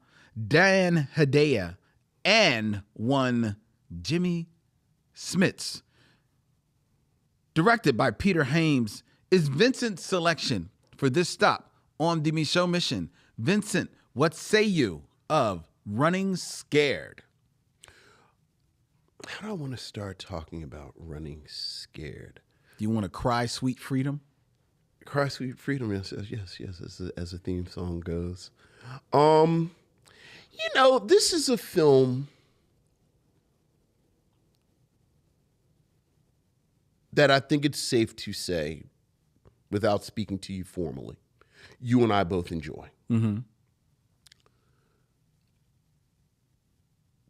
A: Dan Hedaya, and one Jimmy Smits. Directed by Peter Hames, is Vincent's selection for this stop on the Micheaux mission. Vincent, what say you of Running Scared?
B: How do I want to start talking about Running Scared?
A: Do you want to cry Sweet Freedom?
B: Cry Sweet Freedom, yes, as a theme song goes. This is a film that I think it's safe to say, without speaking to you formally, you and I both enjoy.
A: Mm-hmm.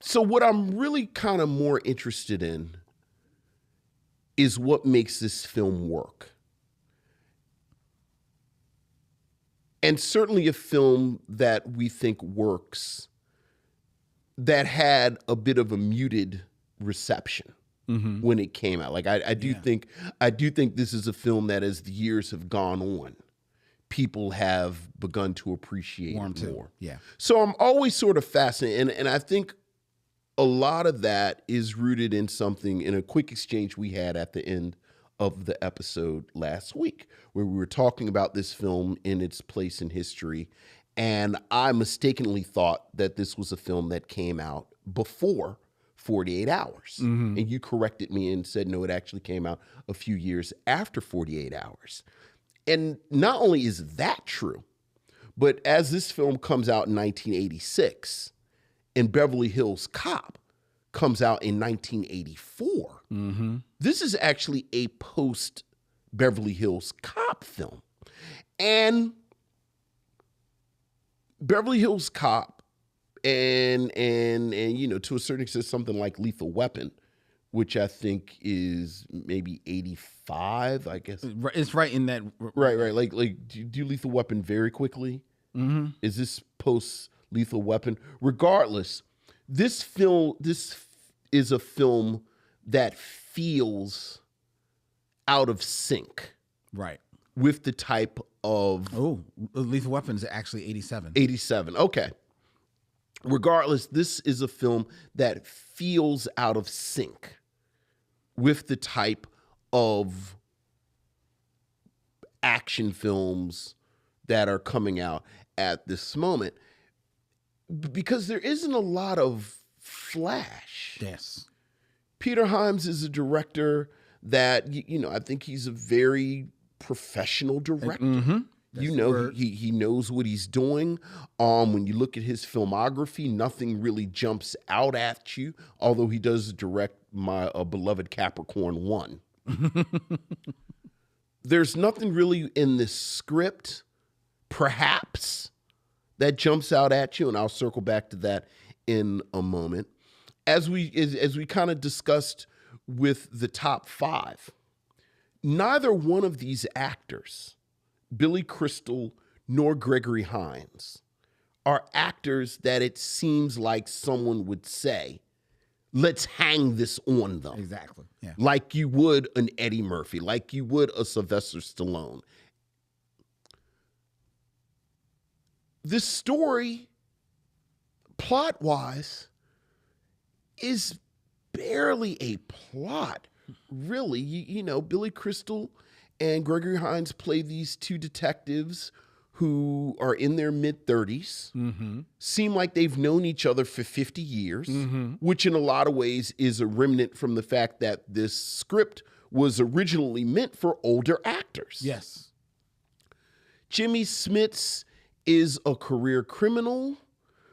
B: So what I'm really kind of more interested in is what makes this film work. And certainly a film that we think works that had a bit of a muted reception when it came out. Like I do think this is a film that as the years have gone on, people have begun to appreciate it more.
A: Yeah.
B: So I'm always sort of fascinated, and I think a lot of that is rooted in something in a quick exchange we had at the end of the episode last week, where we were talking about this film in its place in history. And I mistakenly thought that this was a film that came out before 48 Hours. And you corrected me and said, no, it actually came out a few years after 48 Hours. And not only is that true, but as this film comes out in 1986 and Beverly Hills Cop comes out in 1984, this is actually a post Beverly Hills Cop film. And Beverly Hills Cop and you know, to a certain extent, something like Lethal Weapon, which I think is maybe 85, I guess.
A: It's right in that.
B: Right. Like do Lethal Weapon very quickly. Mm-hmm. Is this post Lethal Weapon? Regardless, this is a film that feels out of sync,
A: right,
B: with the type of
A: Lethal Weapon is actually 87.
B: 87. Okay. Regardless, this is a film that feels out of sync with the type of action films that are coming out at this moment, because there isn't a lot of flash.
A: Yes.
B: Peter Hines is a director that, you know, I think he's a very professional director.
A: Mm-hmm.
B: You know, he knows what he's doing. When you look at his filmography, nothing really jumps out at you, although he does direct my beloved Capricorn 1. There's nothing really in this script, perhaps, that jumps out at you, and I'll circle back to that in a moment. As we kind of discussed with the top 5, neither one of these actors, Billy Crystal nor Gregory Hines, are actors that it seems like someone would say, let's hang this on them.
A: Exactly. Yeah.
B: Like you would an Eddie Murphy, like you would a Sylvester Stallone. This story, plot-wise, is barely a plot, really. You know, Billy Crystal and Gregory Hines play these two detectives who are in their mid-30s, seem like they've known each other for 50 years, which in a lot of ways is a remnant from the fact that this script was originally meant for older actors.
A: Yes.
B: Jimmy Smits is a career criminal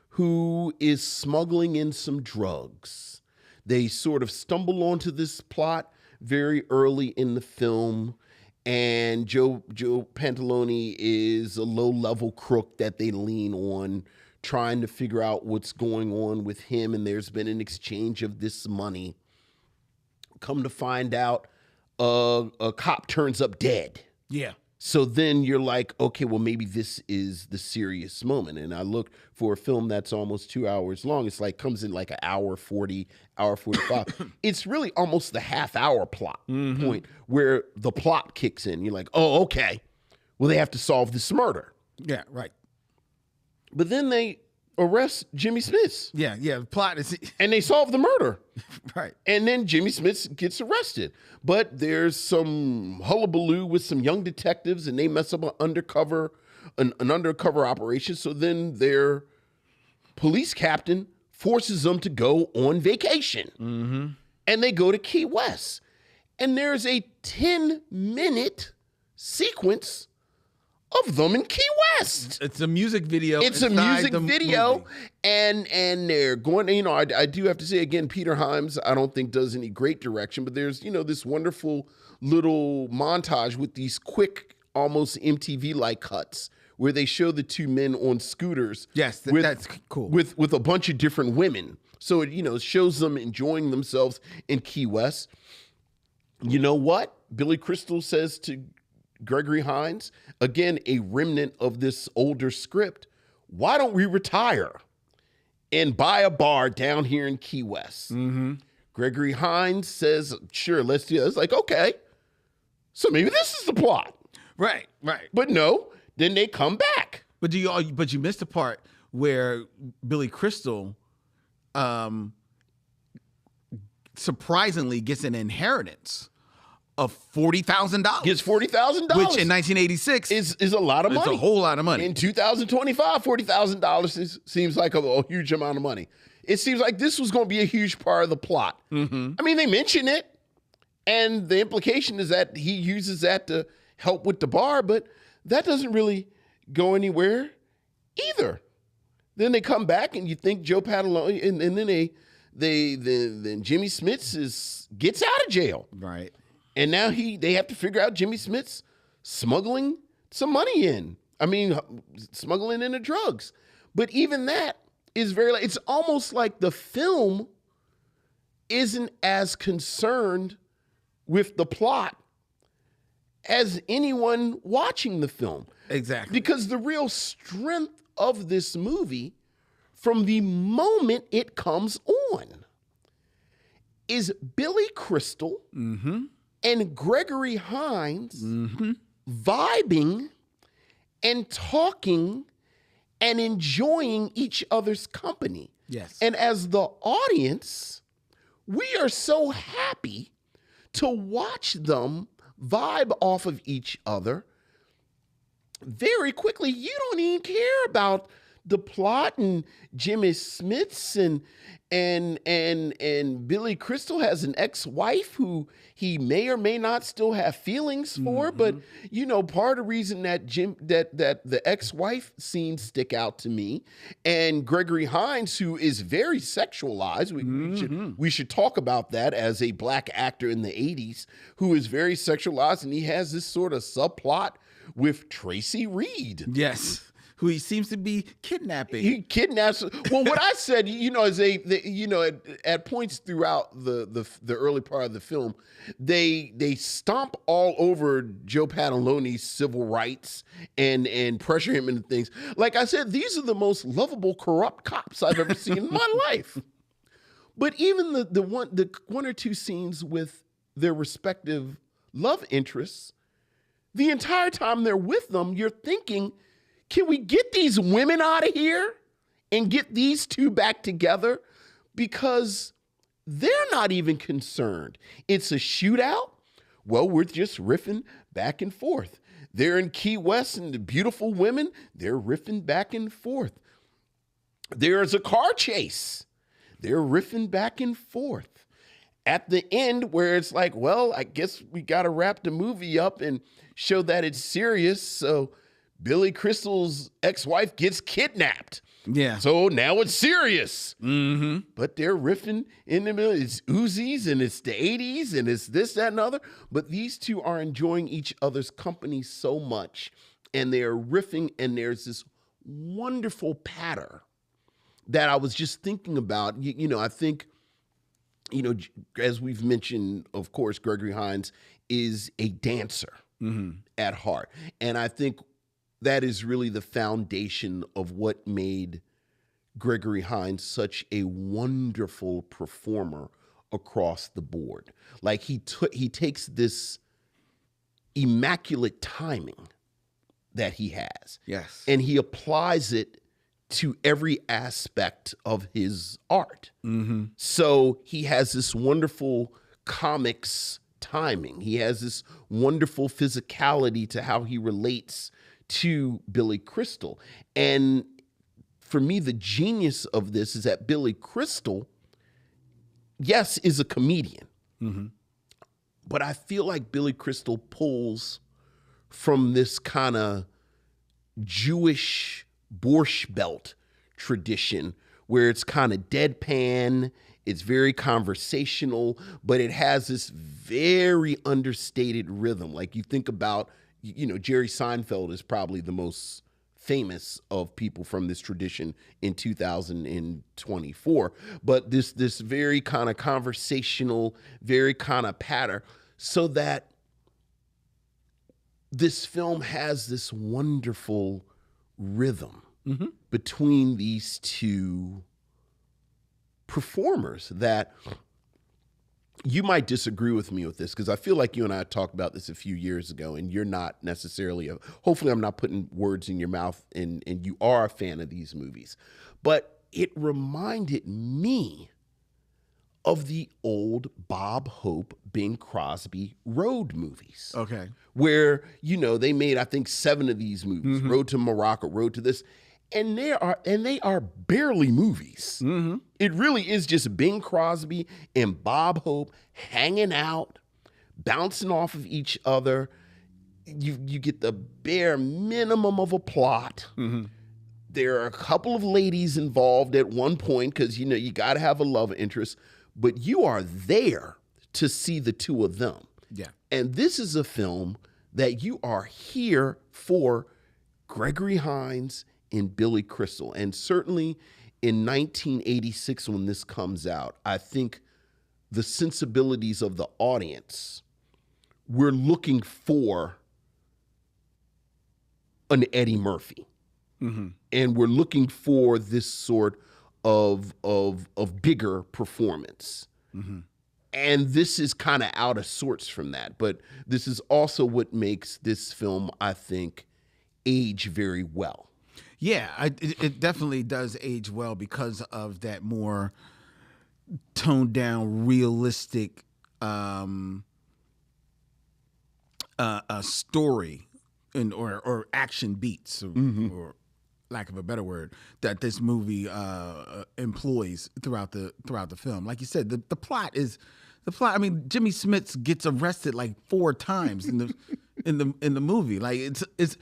B: who is smuggling in some drugs. They sort of stumble onto this plot very early in the film, and Joe Pantalone is a low-level crook that they lean on, trying to figure out what's going on with him, and there's been an exchange of this money. Come to find out, a cop turns up dead.
A: Yeah.
B: So then you're like, okay, well, maybe this is the serious moment. And I looked for a film that's almost 2 hours long. It's like comes in like an hour 40, hour 45. It's really almost the half-hour plot point where the plot kicks in. You're like, oh, okay. Well, they have to solve this murder.
A: Yeah, right.
B: But then they arrest Jimmy Smits.
A: Yeah, the plot is...
B: And they solve the murder.
A: Right.
B: And then Jimmy Smits gets arrested. But there's some hullabaloo with some young detectives, and they mess up an undercover operation. So then their police captain forces them to go on vacation. And they go to Key West. And there's a 10-minute sequence of them in Key West.
A: It's a music video.
B: It's a music video, and they're going. You know, I do have to say again, Peter Hines, I don't think does any great direction, but there's, you know, this wonderful little montage with these quick, almost MTV-like cuts where they show the two men on scooters.
A: Yes, that's cool.
B: With a bunch of different women, so it, you know, shows them enjoying themselves in Key West. You know what? Billy Crystal says to Gregory Hines, again, a remnant of this older script, why don't we retire and buy a bar down here in Key West? Gregory Hines says, sure, let's do that. It's like, okay, so maybe this is the plot.
A: Right.
B: But no, then they come back.
A: But you missed the part where Billy Crystal surprisingly gets an inheritance of $40,000.
B: Gets $40,000,
A: which in 1986
B: is a lot of money.
A: It's a whole lot of money.
B: In 2025, $40,000 seems like a huge amount of money. It seems like this was going to be a huge part of the plot. I mean, they mention it, and the implication is that he uses that to help with the bar, but that doesn't really go anywhere either. Then they come back, and you think Joe Pantalone, and then then Jimmy Smits gets out of jail.
A: Right.
B: And now they have to figure out Jimmy Smits smuggling some money in. I mean, smuggling in the drugs. But even that is it's almost like the film isn't as concerned with the plot as anyone watching the film.
A: Exactly.
B: Because the real strength of this movie, from the moment it comes on, is Billy Crystal and Gregory Hines vibing and talking and enjoying each other's company.
A: Yes.
B: And as the audience, we are so happy to watch them vibe off of each other very quickly. You don't even care about the plot and Jimmy Smits and Billy Crystal has an ex-wife who he may or may not still have feelings for. But you know, part of the reason that that the ex-wife scenes stick out to me, and Gregory Hines, who is very sexualized, we should talk about that as a black actor in the 80s who is very sexualized, and he has this sort of subplot with Tracy Reed.
A: Yes. Who he seems to be kidnapping.
B: He kidnaps. Well, what I said, you know, is at points throughout the early part of the film, they stomp all over Joe Pataloni's civil rights and pressure him into things. Like I said, these are the most lovable corrupt cops I've ever seen in my life. But even the one or two scenes with their respective love interests, the entire time they're with them, you're thinking, can we get these women out of here and get these two back together? Because they're not even concerned. It's a shootout. Well, we're just riffing back and forth. They're in Key West and the beautiful women, they're riffing back and forth. There's a car chase. They're riffing back and forth. At the end, where it's like, well, I guess we got to wrap the movie up and show that it's serious. So Billy Crystal's ex-wife gets kidnapped.
A: Yeah.
B: So now it's serious. But they're riffing in the middle. It's Uzis and it's the 80s and it's this, that, and other. But these two are enjoying each other's company so much. And they're riffing, and there's this wonderful patter that I was just thinking about. You know, I think, you know, as we've mentioned, of course, Gregory Hines is a dancer at heart. And I think that is really the foundation of what made Gregory Hines such a wonderful performer across the board. Like he takes this immaculate timing that he has.
A: Yes.
B: And he applies it to every aspect of his art. So he has this wonderful comics timing. He has this wonderful physicality to how he relates to Billy Crystal. And for me, the genius of this is that Billy Crystal, yes, is a comedian. But I feel like Billy Crystal pulls from this kind of Jewish Borscht Belt tradition where it's kind of deadpan, it's very conversational, but it has this very understated rhythm. Like you think about, you know, Jerry Seinfeld is probably the most famous of people from this tradition in 2024. But this very kind of conversational, very kind of patter, so that this film has this wonderful rhythm between these two performers that you might disagree with me with this, because I feel like you and I talked about this a few years ago, and you're not necessarily hopefully I'm not putting words in your mouth, and you are a fan of these movies. But it reminded me of the old Bob Hope, Bing Crosby road movies.
A: Okay.
B: Where, you know, they made, I think, 7 of these movies, Road to Morocco, Road to this, and they are barely movies. It really is just Bing Crosby and Bob Hope hanging out, bouncing off of each other. You get the bare minimum of a plot. There are a couple of ladies involved at one point, because, you know, you got to have a love interest, but you are there to see the two of them.
A: Yeah.
B: And this is a film that you are here for Gregory Hines and Billy Crystal. And certainly in 1986, when this comes out, I think the sensibilities of the audience, we're looking for an Eddie Murphy. And we're looking for this sort of bigger performance. And this is kind of out of sorts from that. But this is also what makes this film, I think, age very well.
A: Yeah, it definitely does age well because of that more toned down, realistic story or action beats, or lack of a better word, that this movie employs throughout the film. Like you said, the plot. I mean, Jimmy Smits gets arrested like 4 times in the movie. Like it is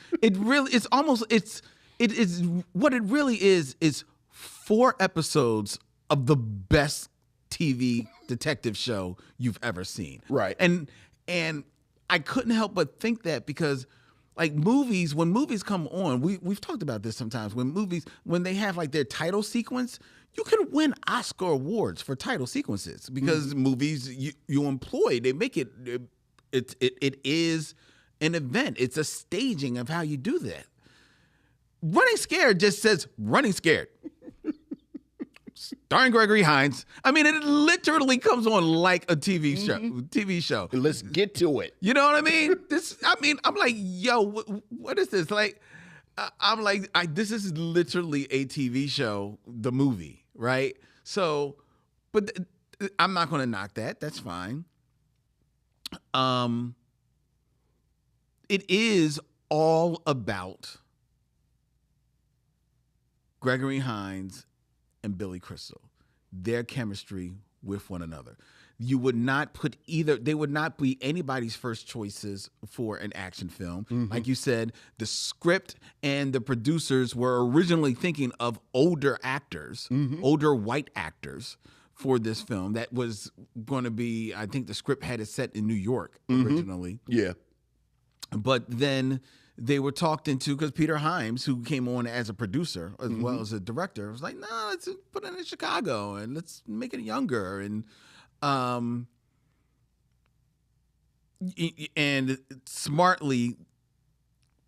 A: what it really is 4 episodes of the best TV detective show you've ever seen.
B: Right.
A: And I couldn't help but think that because like movies, when movies come on, we've talked about this sometimes, when they have like their title sequence, you can win Oscar awards for title sequences because movies you employ, they make it is an event. It's a staging of how you do that. Running Scared just says Running Scared. Starring Gregory Hines. I mean, it literally comes on like a TV show.
B: Let's get to it.
A: You know what I mean? I'm like, yo, what is this? Like, I'm like, this is literally a TV show, the movie, right? So, but I'm not going to knock that. That's fine. It is all about Gregory Hines and Billy Crystal, their chemistry with one another. You would not put they would not be anybody's first choices for an action film. Like you said, the script and the producers were originally thinking of older actors, older white actors for this film. That was going to be, I think the script had it set in New York originally.
B: Yeah.
A: But then they were talked into, because Peter Hines, who came on as a producer as well as a director, was like, no, let's put it in Chicago and let's make it younger. And smartly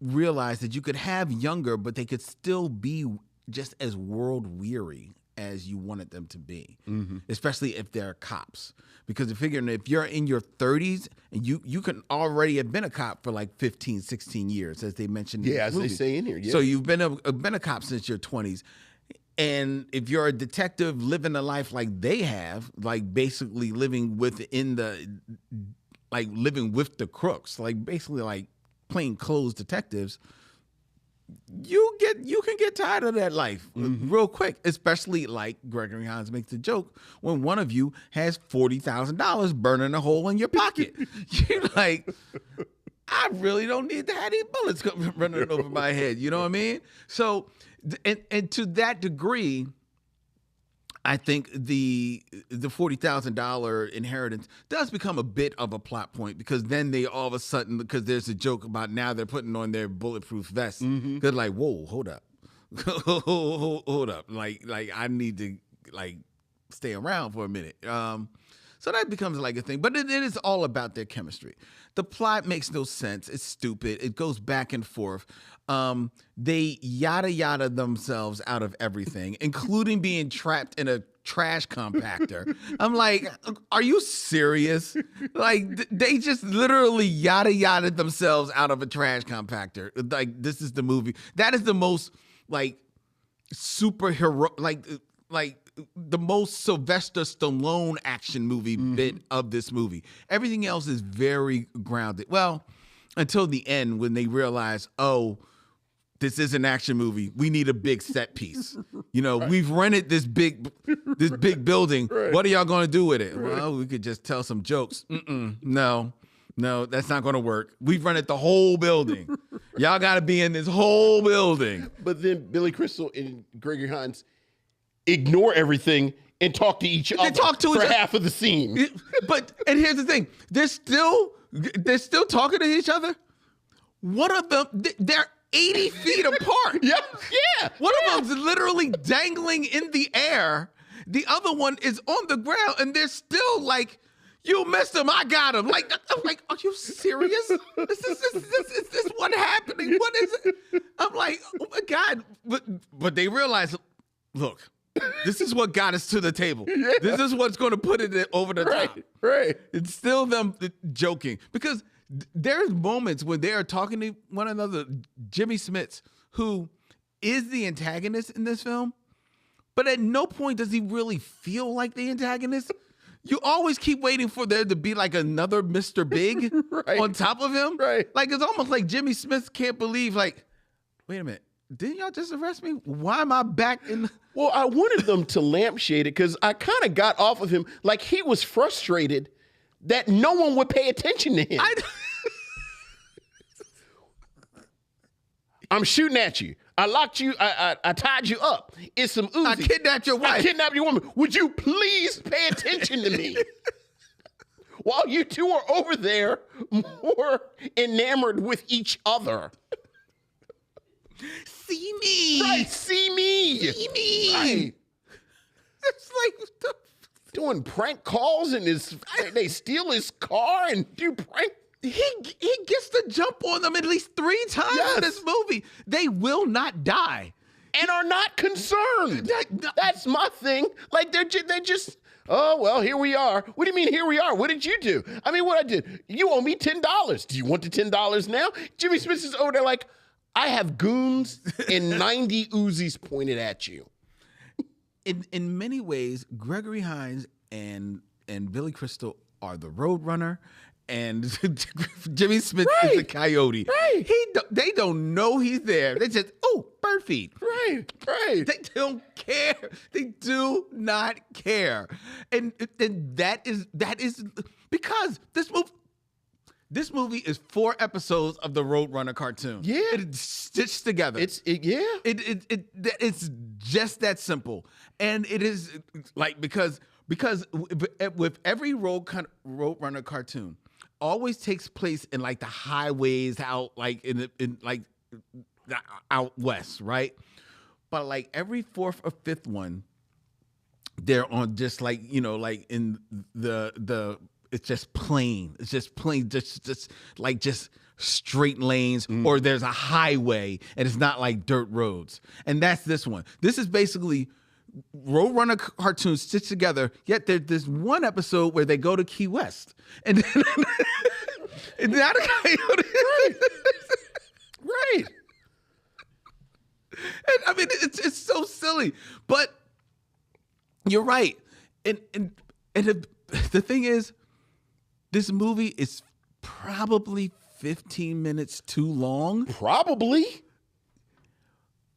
A: realized that you could have younger, but they could still be just as world weary as you wanted them to be, especially if they're cops. Because they're figuring if you're in your 30s and you can already have been a cop for like 15, 16 years, as they mentioned.
B: Yeah, as they say in here. Yeah.
A: So you've been a cop since your 20s. And if you're a detective living a life like they have, like basically living with the crooks, like basically like plain clothes detectives, you can get tired of that life real quick, especially like Gregory Hines makes the joke when one of you has $40,000 burning a hole in your pocket. You're like, I really don't need to have any bullets running over my head. You know what I mean? So, and to that degree, I think the $40,000 inheritance does become a bit of a plot point, because then they all of a sudden, because there's a joke about now they're putting on their bulletproof vests. They're like, whoa, hold up. hold up. Like I need to like stay around for a minute. So that becomes like a thing. But it is all about their chemistry. The plot makes no sense. It's stupid. It goes back and forth. They yada themselves out of everything, including being trapped in a trash compactor. I'm like, are you serious? Like, they just literally yada themselves out of a trash compactor. Like, this is the movie. That is the most, like, superhero, like the most Sylvester Stallone action movie bit of this movie. Everything else is very grounded. Well, until the end, when they realize, oh, this is an action movie. We need a big set piece. You know, we've rented this big building. What are y'all going to do with it? Well, we could just tell some jokes. No, that's not going to work. We've rented the whole building. Y'all got to be in this whole building.
B: But then Billy Crystal and Gregory Hines ignore everything and talk to each other for half of the scene.
A: And here's the thing: they're still talking to each other one of them, they're 80 feet apart.
B: Yeah.
A: One of them's literally dangling in the air. The other one is on the ground, and they're still like, "You missed him, I got him." Like, I'm like, "Are you serious? Is this what happening? What is it?" I'm like, "Oh my God!" But they realize, look, this is what got us to the table. Yeah. This is what's going to put it over the top.
B: Right.
A: It's still them joking, because there's moments when they are talking to one another. Jimmy Smits, who is the antagonist in this film, but at no point does he really feel like the antagonist. You always keep waiting for there to be like another Mr. Big on top of him.
B: Right.
A: Like, it's almost like Jimmy Smith can't believe, like, wait a minute, didn't y'all just arrest me? Why am I back in?
B: Well, I wanted them to lampshade it because I kind of got off of him. Like, he was frustrated that no one would pay attention to him. I'm shooting at you. I locked you. I tied you up. It's some Uzi.
A: I kidnapped your wife.
B: I kidnapped your woman. Would you please pay attention to me? While you two are over there more enamored with each other.
A: See me.
B: Right, see me.
A: See me.
B: Right.
A: It's like
B: doing prank calls and they steal his car and do prank.
A: He gets to jump on them at least 3 times in this movie. They will not die
B: and are not concerned. That's my thing. Like, they just, oh, well, here we are. What do you mean, here we are? What did you do? I mean, what I did? You owe me $10. Do you want the $10 now? Jimmy Smith is over there like, I have goons and 90 Uzis pointed at you.
A: In many ways, Gregory Hines and Billy Crystal are the Roadrunner, and Jimmy Smith is the Coyote.
B: Right.
A: They don't know he's there. They just, oh, bird feed.
B: Right.
A: They don't care. They do not care. And that is because this movie is 4 episodes of the Roadrunner cartoon. Yeah. It's stitched together. It's just that simple. And it is like, because with every Roadrunner cartoon always takes place in like the highways out, like in out west, right? But like every 4th or 5th one, they're on just like, like in the it's just plain. It's just plain, just straight lanes, or there's a highway and it's not like dirt roads. And that's this one. This is basically Roadrunner cartoons stitched together, yet there's this one episode where they go to Key West. And then and not a coyote.
B: Right.
A: And I mean, it's so silly. But you're right. And the thing is, this movie is probably 15 minutes too long.
B: Probably.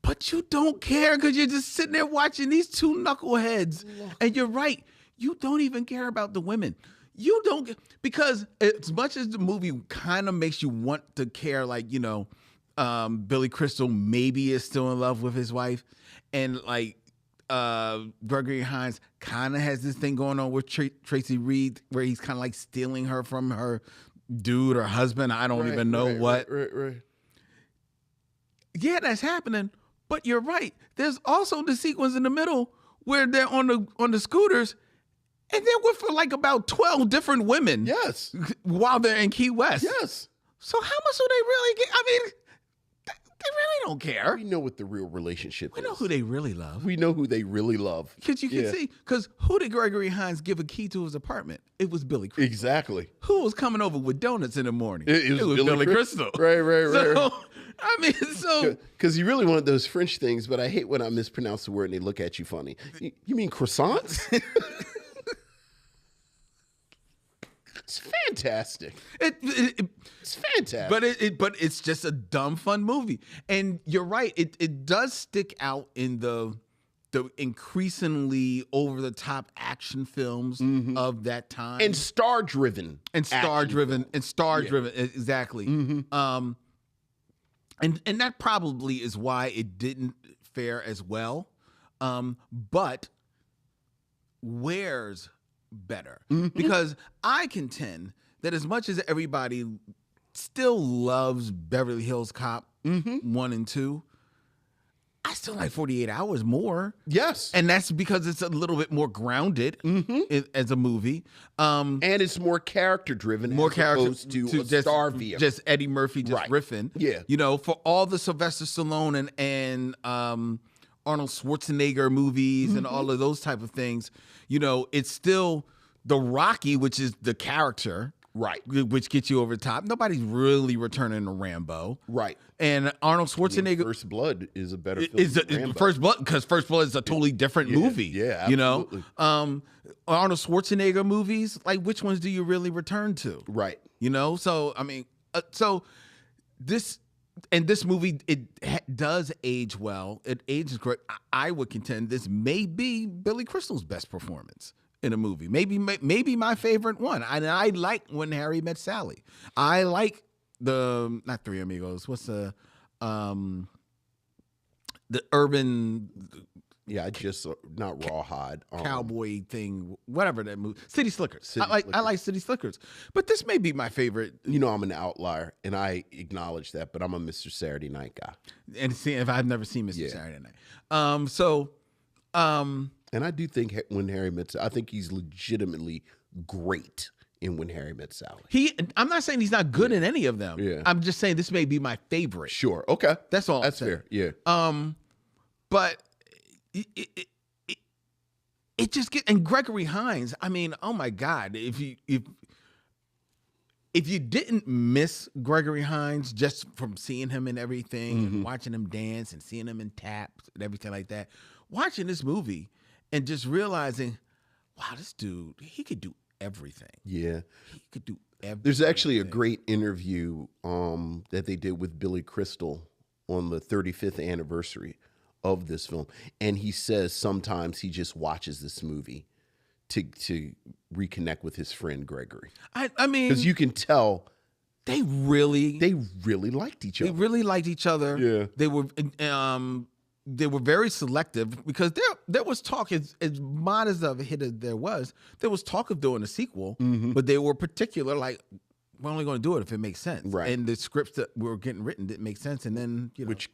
A: But you don't care because you're just sitting there watching these 2 knuckleheads. And you're right. You don't even care about the women. You don't, because as much as the movie kind of makes you want to care, like, Billy Crystal maybe is still in love with his wife. And like Gregory Hines kind of has this thing going on with Tracy Reed where he's kind of like stealing her from her dude or husband. I don't even know what.
B: Right.
A: Yeah, that's happening. But you're right. There's also the sequence in the middle where they're on the scooters, and they're with for like about 12 different women.
B: Yes.
A: While they're in Key West.
B: Yes.
A: So how much do they really get? I mean, they really don't care.
B: We know what the real relationship is.
A: We know who they really love.
B: We know who they really love.
A: Because you can see, because who did Gregory Hines give a key to his apartment? It was Billy Crystal.
B: Exactly.
A: Who was coming over with donuts in the morning?
B: It was Billy Crystal. Right.
A: So, I mean,
B: because you really wanted those French things, but I hate when I mispronounce the word and they look at you funny. You mean croissants? It's fantastic. It's fantastic.
A: But it's just a dumb fun movie. And you're right. It does stick out in the increasingly over the top action films of that time.
B: And star driven.
A: Exactly.
B: Mm-hmm.
A: And that probably is why it didn't fare as well. But where's better? Because I contend that as much as everybody still loves Beverly Hills Cop 1 and 2. I still like 48 Hours more.
B: Yes.
A: And that's because it's a little bit more grounded as a movie.
B: And it's more character driven
A: More character
B: opposed to a star vehicle.
A: Just Eddie Murphy just
B: Right.
A: riffing.
B: Yeah.
A: You know, for all the Sylvester Stallone and Arnold Schwarzenegger movies and all of those type of things, you know, it's still the Rocky, which is the character.
B: Right.
A: Which gets you over the top. Nobody's really returning to Rambo.
B: Right.
A: And Arnold
B: I mean,
A: Schwarzenegger
B: First Blood is a better film
A: is
B: than Rambo.
A: First Blood, because First Blood is a totally different movie.
B: Yeah,
A: you know.
B: absolutely.
A: Arnold Schwarzenegger movies, like which ones do you really return to?
B: Right.
A: You know. So I mean, this movie does age well. It ages great. I would contend this may be Billy Crystal's best performance in a movie. Maybe my favorite one. I like When Harry Met Sally. I like not Three Amigos. What's the urban
B: Yeah, I just not Rawhide.
A: cowboy thing, whatever that movie. City Slickers. I
B: Slickers.
A: like City Slickers. But this may be my favorite.
B: You know, I'm an outlier, and I acknowledge that, but I'm a Mr. Saturday Night guy.
A: And see, if I've never seen Mr. Saturday Night.
B: And I do think When Harry Met Sally, I think he's legitimately great in When Harry Met Sally.
A: I'm not saying he's not good in any of them.
B: Yeah.
A: I'm just saying this may be my favorite.
B: Sure. Okay.
A: That's all.
B: That's
A: I'm saying.
B: fair. Yeah.
A: But it just gets, and Gregory Hines, I mean, oh my God, if you didn't miss Gregory Hines just from seeing him in everything and watching him dance and seeing him in taps and everything like that, watching this movie and just realizing, wow, this dude, he could do everything.
B: Yeah.
A: He could do everything.
B: There's actually a great interview that they did with Billy Crystal on the 35th anniversary of this film. And he says sometimes he just watches this movie to reconnect with his friend Gregory.
A: I mean,
B: because you can tell
A: they really
B: liked each other.
A: They really liked each other.
B: Yeah.
A: They were very selective because there was talk, as modest of a hit as there was talk of doing a sequel, but they were particular, like, we're only going to do it if it makes sense.
B: Right.
A: And the scripts that were getting written didn't make sense. And then, you know.
B: Which,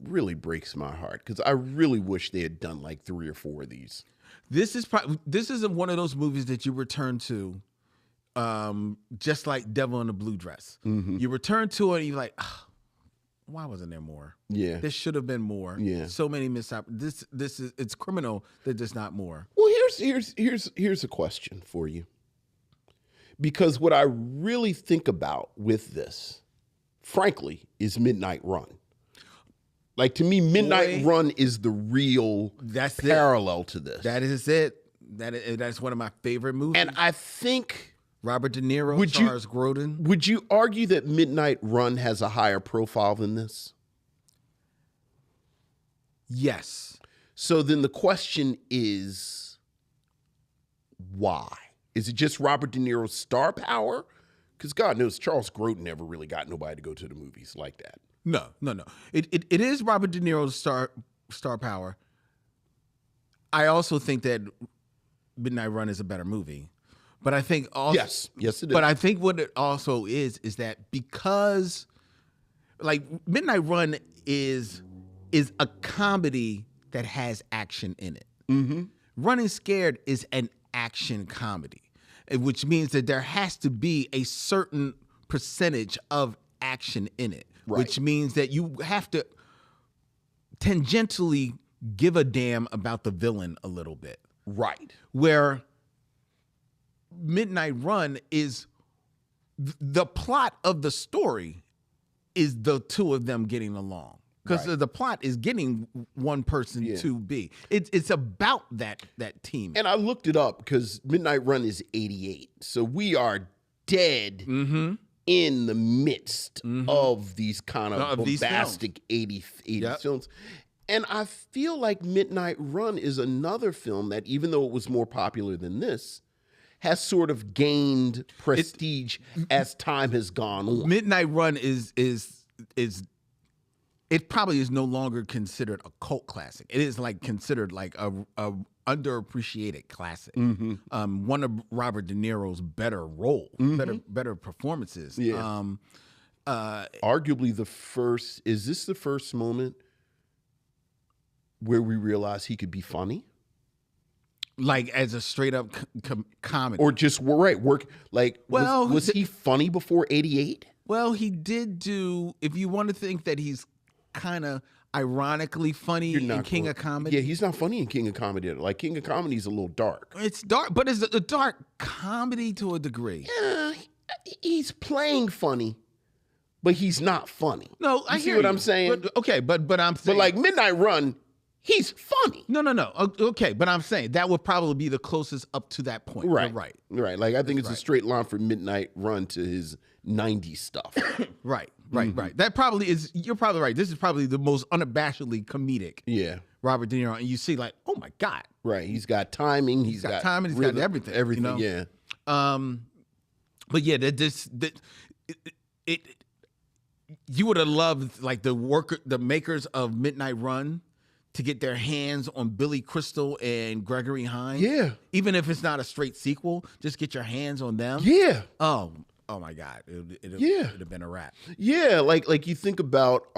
B: really breaks my heart because I really wish they had done like 3 or 4 of these.
A: This is one of those movies that you return to, just like Devil in a Blue Dress. You return to it and you're like, oh, why wasn't there more?
B: Yeah.
A: There should have been more.
B: Yeah.
A: So many it's criminal that there's not more.
B: Well, here's a question for you. Because what I really think about with this, frankly, is Midnight Run. Like, to me, Midnight Run is the real parallel to this.
A: That is it. That's one of my favorite movies.
B: And I think
A: Robert De Niro, Charles Grodin.
B: Would you argue that Midnight Run has a higher profile than this?
A: Yes.
B: So then the question is, why? Is it just Robert De Niro's star power? Because God knows Charles Grodin never really got nobody to go to the movies like that.
A: No. It is Robert De Niro's star power. I also think that Midnight Run is a better movie. But I think also
B: yes, it is.
A: But I think what it also is that because, like, Midnight Run is a comedy that has action in it. Running Scared is an action comedy, which means that there has to be a certain percentage of action in it, which means that you have to tangentially give a damn about the villain a little bit.
B: Right.
A: Where Midnight Run is the plot of the story is the two of them getting along. Because the plot is getting one person to be. It's about that team.
B: And I looked it up because Midnight Run is 88. So we are dead in the midst of these kind of bombastic 80s films. And I feel like Midnight Run is another film that, even though it was more popular than this, has sort of gained prestige as time has gone on.
A: Midnight Run is it probably is no longer considered a cult classic. It is like considered like a underappreciated classic. One of Robert De Niro's better roles, better performances.
B: Yeah. Arguably the first. Is this the first moment where we realize he could be funny?
A: Like as a straight up comedy,
B: Or just work like
A: Well,
B: was he funny before 88?
A: well, he did do. If you want to think that he's kind of ironically funny in King of Comedy,
B: Yeah, he's not funny in King of Comedy. Like King of Comedy is a little dark.
A: it's dark, but it's a dark comedy to a degree.
B: He's playing funny, but he's not funny.
A: No, I
B: You see
A: hear
B: what
A: you.
B: I'm saying?
A: But, okay, but I'm saying,
B: But like Midnight Run, he's funny.
A: no. Okay, but I'm saying that would probably be the closest up to that point.
B: Right.
A: You're right.
B: Right. Like I think it's a straight line from Midnight Run to his 90s stuff.
A: Right. That probably is. You're probably right. This is probably the most unabashedly comedic
B: Yeah.
A: Robert De Niro, and you see like, oh my god,
B: Right. He's got timing. He's
A: got timing. He's got everything.
B: Everything.
A: You know?
B: Yeah.
A: But yeah, you would have loved like the makers of Midnight Run to get their hands on Billy Crystal and Gregory Hines.
B: Yeah.
A: Even if it's not a straight sequel, just get your hands on them.
B: Yeah.
A: Oh my God. It'd have been a wrap.
B: Yeah. Like you think about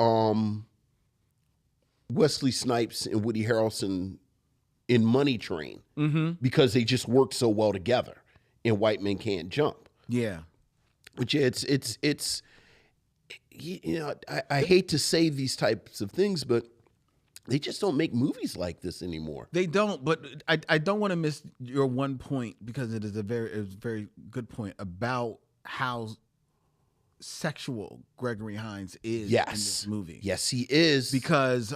B: Wesley Snipes and Woody Harrelson in Money Train because they just worked so well together in White Men Can't Jump.
A: Yeah.
B: Which it's you know, I hate to say these types of things, but they just don't make movies like this anymore.
A: They don't, but I don't want to miss your one point because it is a very good point about how sexual Gregory Hines is in this movie.
B: Yes, he is.
A: Because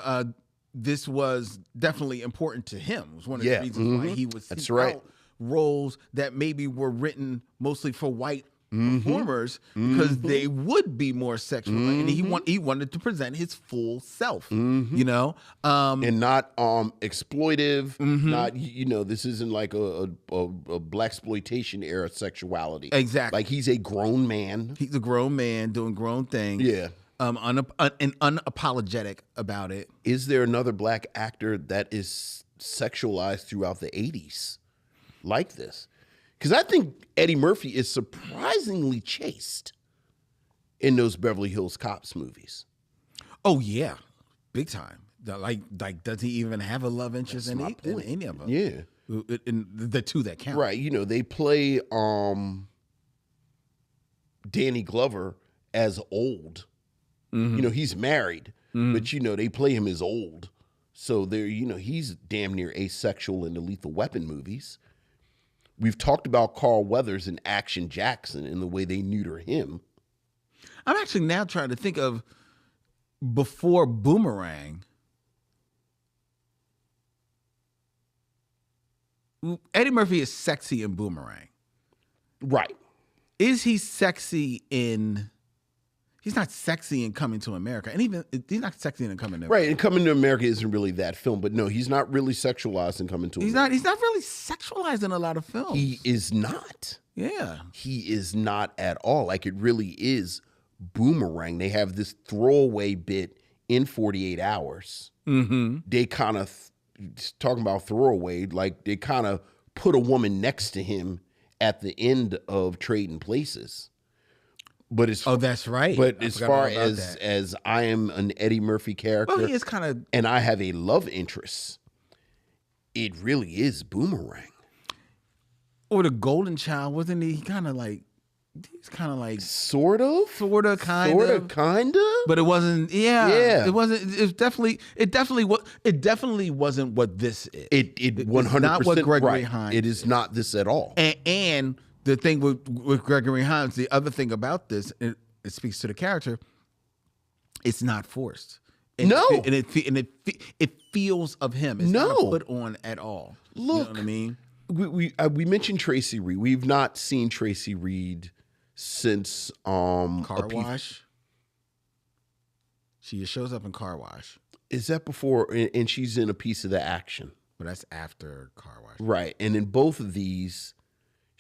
A: this was definitely important to him. It was one of the reasons why he was seek out roles that maybe were written mostly for white performers because they would be more sexual, and he wanted to present his full self, you know,
B: and not exploitive. Not this isn't like a blaxploitation era sexuality.
A: Exactly.
B: Like he's a grown man.
A: He's a grown man doing grown things.
B: Yeah.
A: And unapologetic about it.
B: Is there another black actor that is sexualized throughout the 80s like this? Because I think Eddie Murphy is surprisingly chaste in those Beverly Hills Cops movies.
A: Oh yeah, big time. Like, does he even have a love interest in any of them?
B: Yeah,
A: in the two that count.
B: Right. You know, they play Danny Glover as old. You know, he's married, but they play him as old. So he's damn near asexual in the Lethal Weapon movies. We've talked about Carl Weathers and Action Jackson and the way they neuter him.
A: I'm actually now trying to think of before Boomerang. Eddie Murphy is sexy in Boomerang.
B: Right.
A: Is he sexy in... He's not sexy in Coming to America. And even he's not sexy in Coming to America.
B: Right, and Coming to America isn't really that film, but no, he's not really sexualized in Coming to America.
A: He's not really sexualized in a lot of films.
B: He is not.
A: Yeah.
B: He is not at all. Like it really is Boomerang. They have this throwaway bit in 48 Hours. They kind of, talking about throwaway, like they kind of put a woman next to him at the end of Trading Places. But
A: that's right.
B: But as far as I am an Eddie Murphy character,
A: well, he is kind of,
B: and I have a love interest, it really is Boomerang.
A: Or the Golden Child, wasn't he? Kind of like, he's kind of like
B: sort of,
A: kind of. But it wasn't. Yeah. It wasn't. It definitely wasn't what this is.
B: It 100%
A: not what Gregory Hines.
B: It is not this at all.
A: And the thing with Gregory Hines, the other thing about this, it speaks to the character. It's not forced. And it feels of him. It's not put on at all.
B: Look,
A: you know what I mean?
B: We mentioned Tracy Reed. We've not seen Tracy Reed since
A: Car Wash. She shows up in Car Wash.
B: Is that before? And she's in A Piece of the Action.
A: But that's after Car Wash.
B: Right. And in both of these,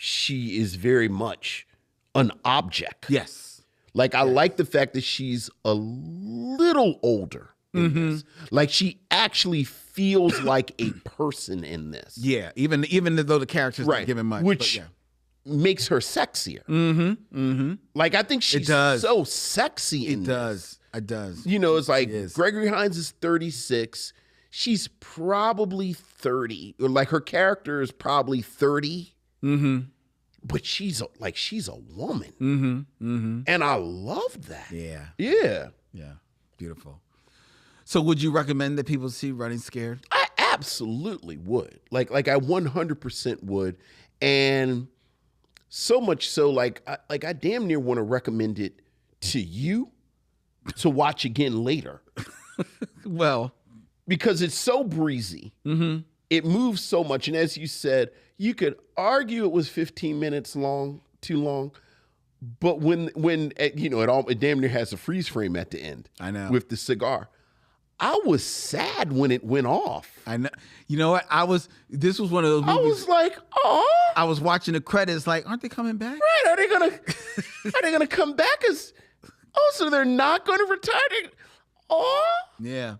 B: she is very much an object.
A: Yes.
B: Like I like the fact that she's a little older in this. Like she actually feels like a person in this.
A: Yeah, even though the character's not given much.
B: Which makes her sexier. Like I think she's
A: does.
B: so sexy in this.
A: It does.
B: You know, it's like
A: is.
B: Gregory Hines is 36. She's probably 30. Or like her character is probably 30. But she's a woman. And I love that.
A: Yeah.
B: Yeah.
A: Yeah. Beautiful. So would you recommend that people see Running Scared?
B: I absolutely would. Like I 100% would. And so much so like I damn near want to recommend it to you to watch again later.
A: Well,
B: because it's so breezy. It moves so much. And as you said, you could argue it was 15 minutes too long. But when you know, it damn near has a freeze frame at the end.
A: I know.
B: With the cigar. I was sad when it went off.
A: I know. You know what? This was one of those movies.
B: I was like, oh.
A: I was watching the credits like, aren't they coming back?
B: Right. Are they gonna come back as so they're not gonna retire?
A: Yeah.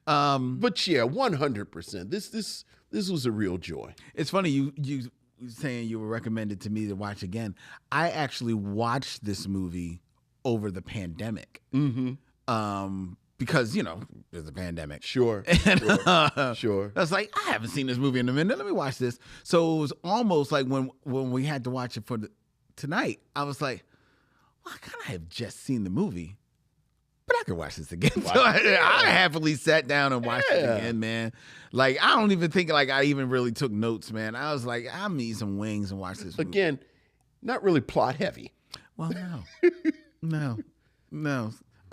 B: But yeah, 100%. This was a real joy.
A: It's funny you saying you were recommended to me to watch again. I actually watched this movie over the pandemic. Because, you know, there's a pandemic.
B: Sure.
A: And,
B: Sure.
A: I was like, I haven't seen this movie in a minute. Let me watch this. So it was almost like when we had to watch it for tonight, I was like, well, I kind of have just seen the movie, but I could watch this again. So I happily sat down and watched it again, man. Like, I don't even think like I even really took notes, man. I was like, I'm eating some wings and watch this movie.
B: Again, not really plot heavy.
A: Well, no.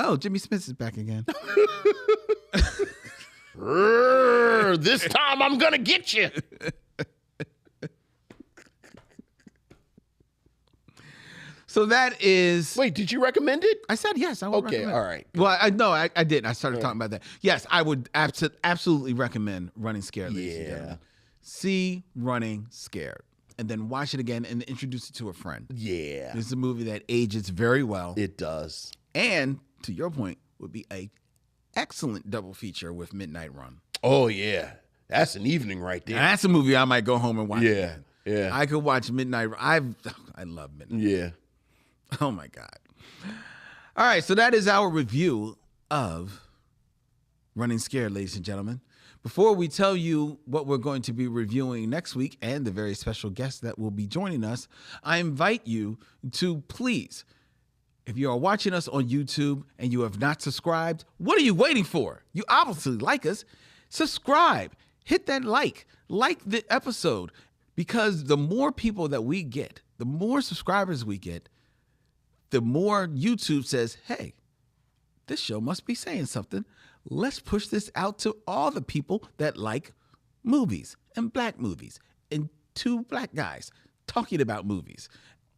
A: Oh, Jimmy Smith is back again.
B: This time I'm going to get you.
A: So that is...
B: Wait, did you recommend it?
A: I said yes. I would recommend.
B: All right.
A: Well, I didn't. I started talking about that. Yes, I would absolutely recommend Running Scared, ladies and gentlemen. See Running Scared. And then watch it again and introduce it to a friend.
B: Yeah.
A: This is a movie that ages very well.
B: It does.
A: And, to your point, would be a excellent double feature with Midnight Run.
B: Oh, yeah. That's an evening right there.
A: Now, that's a movie I might go home and watch again.
B: Yeah.
A: I could watch Midnight Run. I love Midnight Run.
B: Yeah.
A: Oh, my God. All right, so that is our review of Running Scared, ladies and gentlemen. Before we tell you what we're going to be reviewing next week and the very special guest that will be joining us, I invite you to please, if you are watching us on YouTube and you have not subscribed, what are you waiting for? You obviously like us. Subscribe. Hit that like the episode, because the more people that we get, the more subscribers we get, the more YouTube says, hey, this show must be saying something. Let's push this out to all the people that like movies and black movies and two black guys talking about movies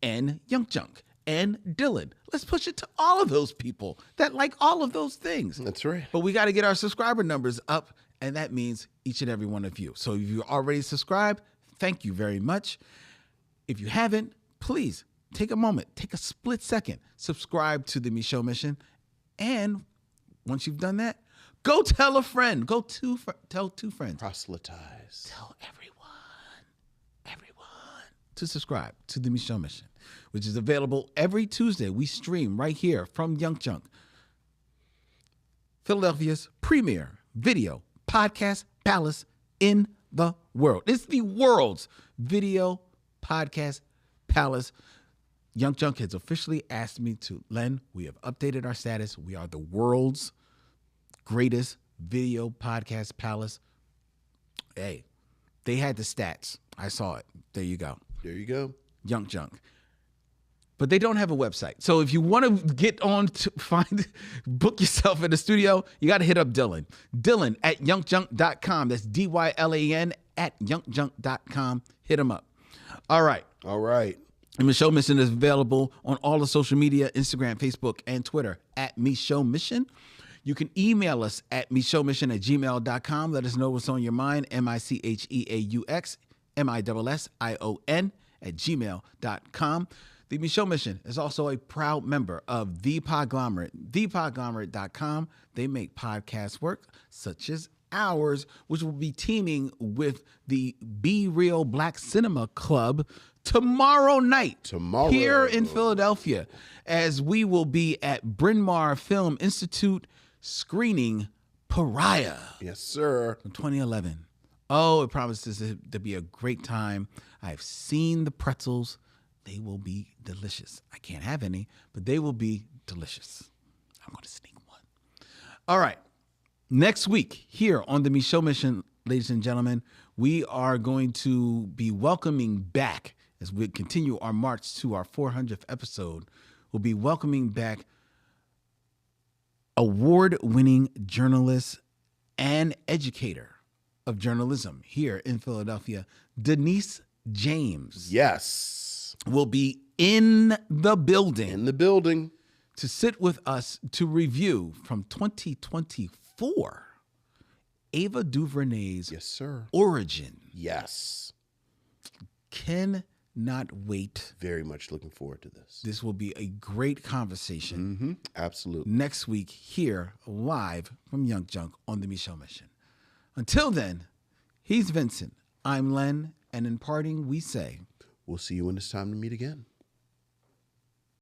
A: and Young Junk and Dylan. Let's push it to all of those people that like all of those things.
B: That's right.
A: But we got to get our subscriber numbers up, and that means each and every one of you. So if you're already subscribed, thank you very much. If you haven't, please take a moment, take a split second, subscribe to the Micheaux Mission, and once you've done that, go tell a friend. Tell two friends.
B: Proselytize.
A: Tell everyone to subscribe to the Micheaux Mission, which is available every Tuesday. We stream right here from Young Junk, Philadelphia's premier video podcast palace in the world. It's the world's video podcast palace. Young Junk has officially asked me to, Len, we have updated our status. We are the world's greatest video podcast palace. Hey, they had the stats. I saw it. There you go.
B: There you go.
A: Young Junk. But they don't have a website. So if you want to get on to book yourself in the studio, you got to hit up Dylan. Dylan at youngjunk.com. That's DYLAN at youngjunk.com. Hit him up. All right. The Micheaux Mission is available on all the social media, Instagram, Facebook, and Twitter at Micheaux Mission. You can email us at micheauxmission@gmail.com. Let us know what's on your mind, MICHEAUX, MISSION @gmail.com. The Micheaux Mission is also a proud member of The Podglomerate, thepodglomerate.com. They make podcasts work, such as ours, which will be teaming with the Be Real Black Cinema Club tomorrow night.
B: Tomorrow.
A: Here in Philadelphia, as we will be at Bryn Mawr Film Institute screening Pariah.
B: Yes, sir.
A: From 2011. Oh, it promises to be a great time. I've seen the pretzels. They will be delicious. I can't have any, but they will be delicious. I'm going to sneak one. All right. Next week, here on the Micheaux Mission, ladies and gentlemen, we are going to be welcoming back, as we continue our march to our 400th episode, we'll be welcoming back award-winning journalist and educator of journalism here in Philadelphia, Denise James.
B: Yes.
A: Will be in the building.
B: In the building.
A: To sit with us to review from 2024, Ava DuVernay's
B: Yes, sir.
A: Origin.
B: Yes.
A: Cannot wait.
B: Very much looking forward to this.
A: This will be a great conversation.
B: Absolutely.
A: Next week here, live from Young Junk on the Micheaux Mission. Until then, he's Vincent. I'm Len. And in parting, we say,
B: we'll see you when it's time to meet again.